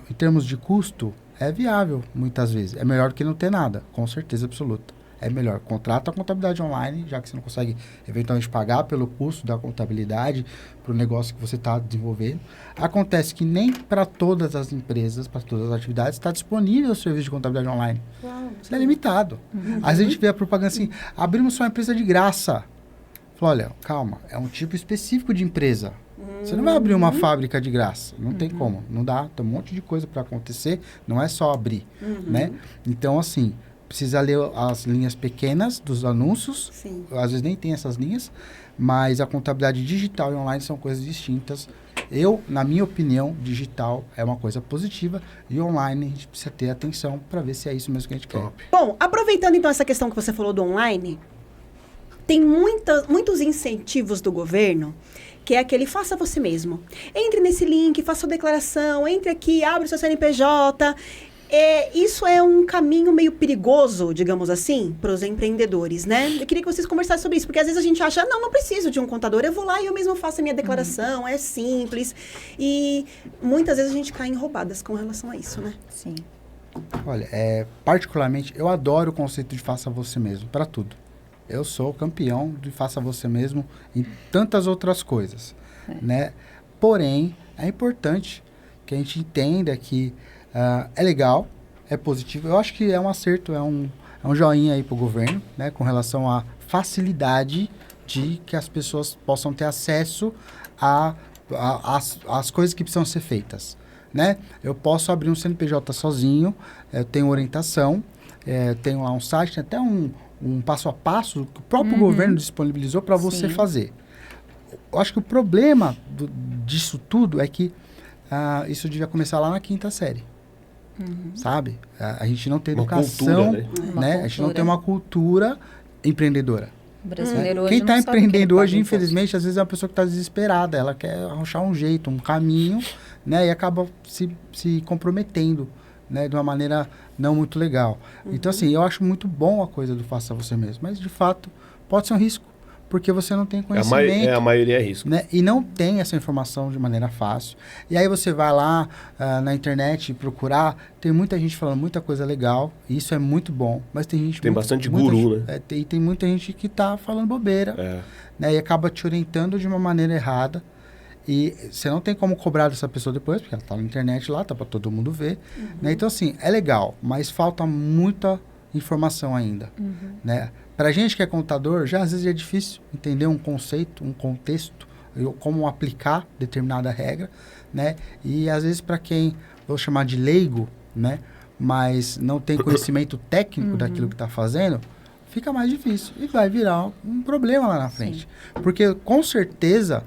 em termos de custo, é viável, muitas vezes. É melhor do que não ter nada, com certeza absoluta. É melhor. Contrata a contabilidade online, já que você não consegue, eventualmente, pagar pelo custo da contabilidade para o negócio que você está desenvolvendo. Acontece que nem para todas as empresas, para todas as atividades, está disponível o serviço de contabilidade online. Isso é limitado. Às vezes a gente vê a propaganda assim, abrimos sua empresa de graça. Falou, olha, calma, é um tipo específico de empresa. Você não vai abrir uma fábrica de graça. Não tem como. Não dá. Tem um monte de coisa para acontecer. Não é só abrir, né? Então, assim, precisa ler as linhas pequenas dos anúncios. Sim. Às vezes nem tem essas linhas. Mas a contabilidade digital e online são coisas distintas. Eu, na minha opinião, digital é uma coisa positiva. E online a gente precisa ter atenção para ver se é isso mesmo que a gente quer. Bom, aproveitando então essa questão que você falou do online, tem muitos incentivos do governo, que é aquele faça você mesmo. Entre nesse link, faça sua declaração, entre aqui, abre o seu CNPJ. Isso é um caminho meio perigoso, digamos assim, para os empreendedores, né? Eu queria que vocês conversassem sobre isso, porque às vezes a gente acha, não preciso de um contador, eu vou lá e eu mesmo faço a minha declaração, é simples. E muitas vezes a gente cai em roubadas com relação a isso, né? Sim. Olha, particularmente, eu adoro o conceito de faça você mesmo, para tudo. Eu sou campeão de faça você mesmo em tantas outras coisas, né? Porém, é importante que a gente entenda que é legal, é positivo. Eu acho que é um acerto, é um joinha aí para o governo, né? Com relação à facilidade de que as pessoas possam ter acesso às coisas que precisam ser feitas, né? Eu posso abrir um CNPJ sozinho, eu tenho orientação, tenho lá um site, tem até um passo a passo que o próprio governo disponibilizou para você fazer. Eu acho que o problema disso tudo é que isso devia começar lá na 5ª série. Sabe? A gente não tem educação, cultura, né? A gente não tem uma cultura empreendedora. O brasileiro hoje Quem está não sabe que empreendendo ele hoje, paga infelizmente, às vezes é uma pessoa que está desesperada. Ela quer arranjar um jeito, um caminho, né? E acaba se comprometendo, né, de uma maneira não muito legal. Então, assim, eu acho muito bom a coisa do faça você mesmo, mas, de fato, pode ser um risco, porque você não tem conhecimento. A maioria é risco. Né, e não tem essa informação de maneira fácil. E aí você vai lá na internet procurar, tem muita gente falando muita coisa legal, e isso é muito bom, mas tem gente... Tem bastante guru, né? E tem muita gente que está falando bobeira, né, e acaba te orientando de uma maneira errada. E você não tem como cobrar dessa pessoa depois, porque ela está na internet lá, tá para todo mundo ver. Né? Então, assim, é legal, mas falta muita informação ainda. Né? Para a gente que é contador, já às vezes é difícil entender um conceito, um contexto, como aplicar determinada regra. Né? E às vezes para quem, vou chamar de leigo, né? Mas não tem conhecimento técnico daquilo que está fazendo, fica mais difícil. E vai virar um problema lá na frente. Sim. Porque, com certeza...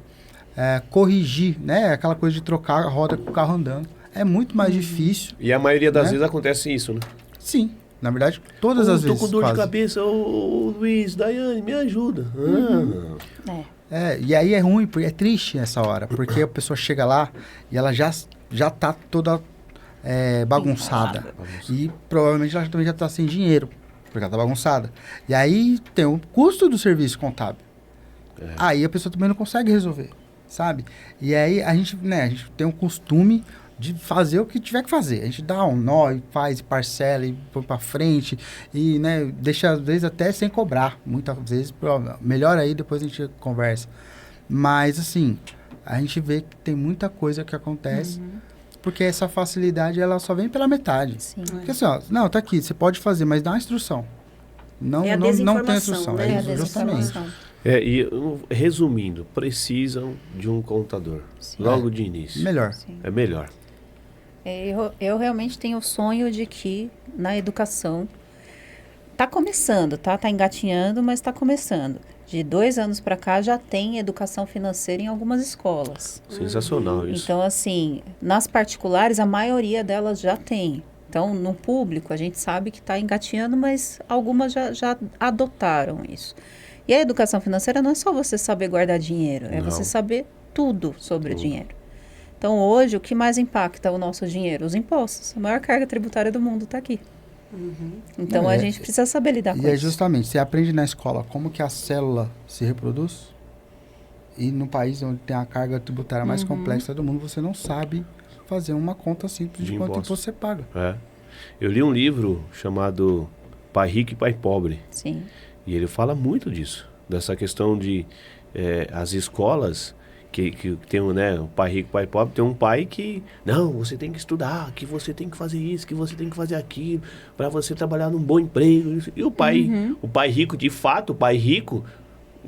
corrigir, né? Aquela coisa de trocar a roda com o carro andando. É muito mais difícil. E a maioria das vezes acontece isso, né? Sim. Na verdade, todas as vezes. Tô com dor de cabeça, Luiz, Daiane, me ajuda. E aí é ruim, porque é triste nessa hora, porque a pessoa chega lá e ela já tá toda bagunçada. E provavelmente ela também já tá sem dinheiro, porque ela tá bagunçada. E aí tem o custo do serviço contábil. Aí a pessoa também não consegue resolver, sabe? E aí a gente tem um costume de fazer o que tiver que fazer. A gente dá um nó e faz, parcela e põe pra frente e, né, deixa às vezes até sem cobrar. Muitas vezes, melhor aí, depois a gente conversa. Mas, assim, a gente vê que tem muita coisa que acontece porque essa facilidade, ela só vem pela metade. Sim. Porque assim, não, tá aqui, você pode fazer, mas dá uma instrução. Não tem instrução. Né? Justamente. E resumindo, precisam de um contador. Sim. Logo de início. Melhor. Sim. É melhor. Eu realmente tenho o sonho de que na educação está começando, tá? Está engatinhando, mas está começando. De 2 anos para cá já tem educação financeira em algumas escolas. Sensacional isso. Então, assim, nas particulares, a maioria delas já tem. Então, no público, a gente sabe que está engatinhando, mas algumas já adotaram isso. E a educação financeira não é só você saber guardar dinheiro, é você saber tudo sobre o dinheiro. Então, hoje, o que mais impacta o nosso dinheiro? Os impostos. A maior carga tributária do mundo está aqui. Então, a gente precisa saber lidar com isso. E justamente, você aprende na escola como que a célula se reproduz, e no país onde tem a carga tributária mais complexa do mundo, você não sabe fazer uma conta simples de quanto imposto você paga. Eu li um livro chamado Pai Rico e Pai Pobre. Sim. E ele fala muito disso, dessa questão de as escolas que tem o pai rico, pai pobre, tem um pai que, não, você tem que estudar, que você tem que fazer isso, que você tem que fazer aquilo, para você trabalhar num bom emprego. E o pai rico, de fato, o pai rico,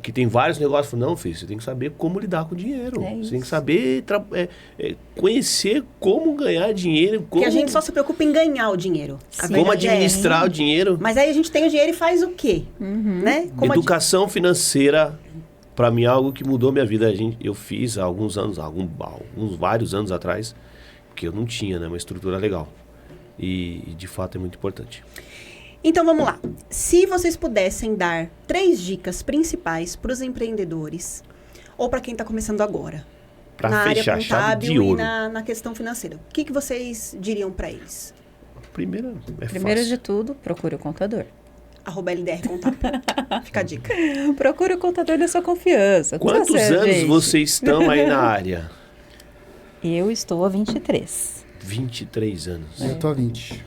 que tem vários negócios, falam, não, filho, você tem que saber como lidar com o dinheiro. Você tem que saber conhecer como ganhar dinheiro. Como... Porque a gente só se preocupa em ganhar o dinheiro. Como administrar o dinheiro. Mas aí a gente tem o dinheiro e faz o quê? Né? Como Educação financeira, para mim, é algo que mudou minha vida. Eu fiz há alguns anos, vários anos atrás, porque eu não tinha, né, uma estrutura legal. E de fato é muito importante. Então vamos lá. Se vocês pudessem dar 3 dicas principais para os empreendedores ou para quem está começando agora, na área contábil e na questão financeira, o que vocês diriam para eles? Primeiro de tudo, procure o contador. @LDR Contábil. Fica a dica. Procure o contador da sua confiança. Quantos anos vocês estão aí na área? Eu estou há 23. 23 anos. Eu tô há 20.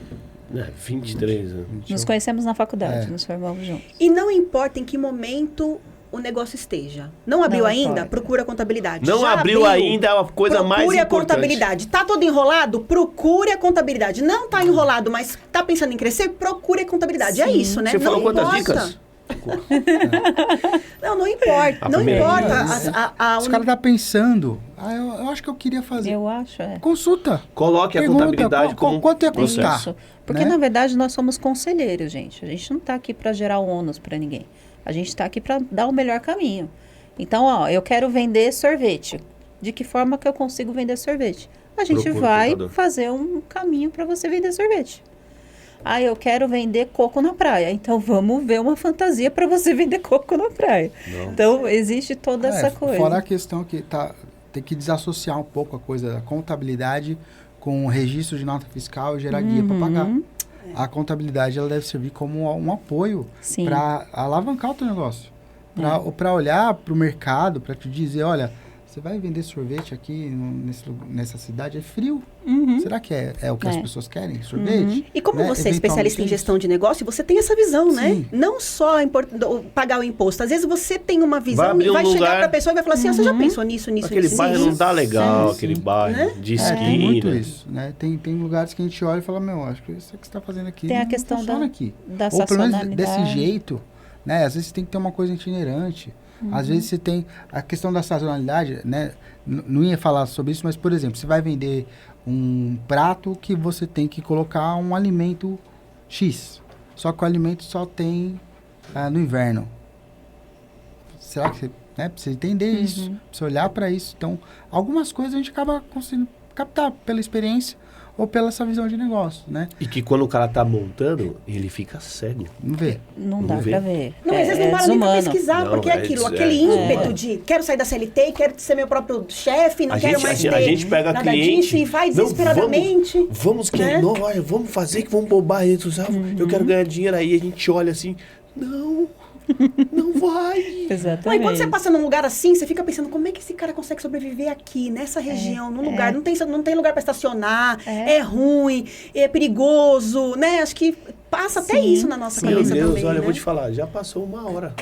23 anos. Nos conhecemos na faculdade, nos formamos juntos. E não importa em que momento o negócio esteja. Não abriu ainda? Procura a contabilidade. Não abriu ainda, é a coisa mais importante. Procure a contabilidade. Tá todo enrolado? Procure a contabilidade. Não tá enrolado, mas tá pensando em crescer? Procure a contabilidade. Sim. É isso, né? Você falou quantas dicas? Não importa. Não importa. Os caras tá pensando. Eu acho que eu queria fazer. Eu acho, Consulta. Coloque a contabilidade como quanto ia custar? Isso. Porque, na verdade, nós somos conselheiros, gente. A gente não tá aqui para gerar ônus para ninguém. A gente tá aqui para dar o melhor caminho. Então, eu quero vender sorvete. De que forma que eu consigo vender sorvete? A gente vai fazer um caminho para você vender sorvete. Eu quero vender coco na praia. Então, vamos ver uma fantasia para você vender coco na praia. Não. Então, existe toda essa coisa. Fora a questão que tem que desassociar um pouco a coisa da contabilidade com o registro de nota fiscal e gerar guia para pagar. A contabilidade ela deve servir como um apoio para alavancar o teu negócio. Para olhar para o mercado, para te dizer, olha, você vai vender sorvete aqui nessa cidade, é frio. Será que é o que as pessoas querem? Sorvete? E como você é especialista em gestão de negócio, você tem essa visão, né? Não só pagar o imposto. Às vezes você tem uma visão e vai chegar para a pessoa e vai falar assim, você já pensou nisso? Aquele bairro não tá legal, aquele bairro de esquina. Tem muito isso, né? Tem lugares que a gente olha e fala, acho que isso que você está fazendo aqui tem a questão da ou pelo menos desse jeito, né? Às vezes tem que ter uma coisa itinerante. Às vezes você tem a questão da sazonalidade, né? Não ia falar sobre isso, mas, por exemplo, você vai vender um prato que você tem que colocar um alimento X. Só que o alimento só tem no inverno. Será que você precisa entender isso? Precisa olhar para isso. Então, algumas coisas a gente acaba conseguindo captar pela experiência ou pela essa visão de negócio, né? E que quando o cara tá montando, ele fica cego. Não vê. Não dá pra ver. Não, às vezes não para nem pra pesquisar, porque é aquilo, aquele ímpeto de quero sair da CLT, quero ser meu próprio chefe, não quero mais ter a gente pega nada cliente, disso e vai desesperadamente. Vamos fazer que vamos bombar a rede social, eu quero ganhar dinheiro, aí a gente olha assim, não vai. Exatamente. E quando você passa num lugar assim, você fica pensando, como é que esse cara consegue sobreviver aqui, nessa região, num lugar? Não tem lugar para estacionar, é ruim, é perigoso, né? Acho que passa até isso na nossa cabeça também. Meu Deus, olha, né? eu vou te falar, já passou 1 hora.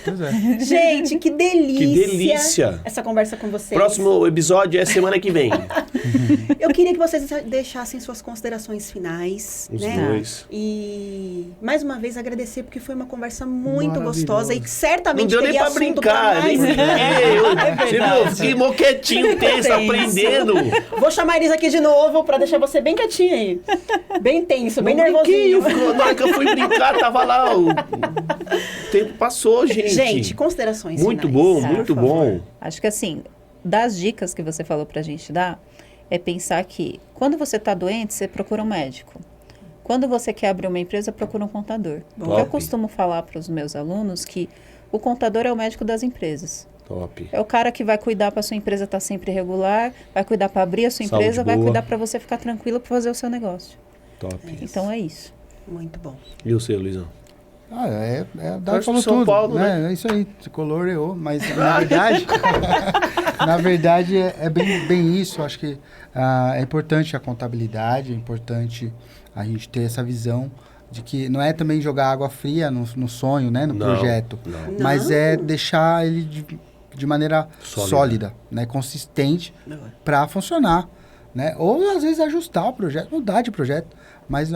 Pois é. Gente, que delícia. Que delícia. Essa conversa com vocês. Próximo episódio é semana que vem. Eu queria que vocês deixassem suas considerações finais. Os né? dois. E, mais uma vez, agradecer, porque foi uma conversa muito gostosa e certamente não deu nem pra brincar. Mais... Você viu? Fiquei moquetinho, tenso, aprendendo. Vou chamar eles aqui de novo pra deixar você bem quietinho aí. Bem tenso, bem nervosinho. Na hora que eu fui brincar, tava lá. O tempo passou, gente. Gente, considerações muito finais. Bom, muito bom. Acho que assim, das dicas que você falou pra gente dar, é pensar que quando você tá doente, você procura um médico. Quando você quer abrir uma empresa, procura um contador. Porque eu costumo falar para os meus alunos que o contador é o médico das empresas. Top. É o cara que vai cuidar para a sua empresa estar sempre regular, vai cuidar para abrir a sua empresa, Saúde vai boa. cuidar para você ficar tranquilo para fazer o seu negócio. Top. Então é isso. Muito bom. E o seu, Luizão? Dá falou São tudo, Paulo, né? É isso aí, coloreou, mas na verdade é bem isso. Acho que é importante a contabilidade, é importante a gente ter essa visão de que não é também jogar água fria no sonho, né, no projeto, mas é deixar ele de maneira sólida, né, consistente para funcionar, né? Ou às vezes ajustar o projeto, mudar de projeto. Mas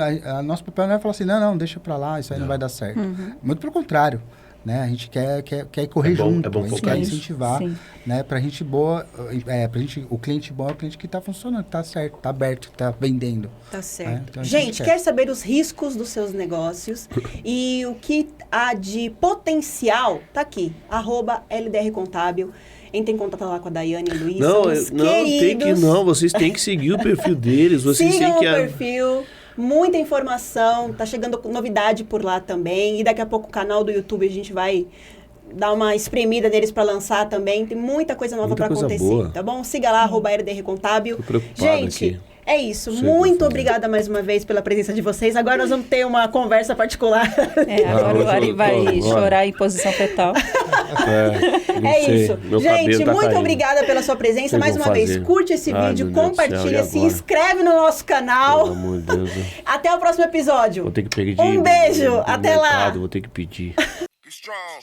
nosso papel não é falar assim, não, deixa pra lá, isso aí não vai dar certo. Muito pelo contrário, né? A gente quer correr junto, bom a gente focar quer nisso. incentivar, Sim. né? Pra gente o cliente bom é o cliente que tá funcionando, que tá certo, tá aberto, que tá vendendo. Tá certo. Então, gente, quer saber os riscos dos seus negócios e o que há de potencial? Tá aqui, @LDR Contábil. Entre em contato lá com a Daiane e o Luiz. Não, tem que não. Vocês têm que seguir o perfil deles. Vocês sigam têm que... o perfil. Muita informação. Tá chegando novidade por lá também. E daqui a pouco o canal do YouTube a gente vai dar uma espremida neles para lançar também. Tem muita coisa nova para acontecer. Boa. Tá bom? Siga lá, @LDR Contábil. Tô preocupado Gente, aqui. é isso. Sei Muito fazer. obrigada mais uma vez pela presença de vocês. Agora nós vamos ter uma conversa particular. Agora o Ari vai Agora. chorar em posição fetal. Isso. Gente, muito obrigada pela sua presença. Sei Mais como uma vez, fazer. curte esse Ai, vídeo, meu Deus do céu, compartilha, e se agora? inscreve no nosso canal. Pelo amor de Deus. Até o próximo episódio. Vou ter que pedir. Um beijo, até lá. mercado, vou ter que pedir. Be strong.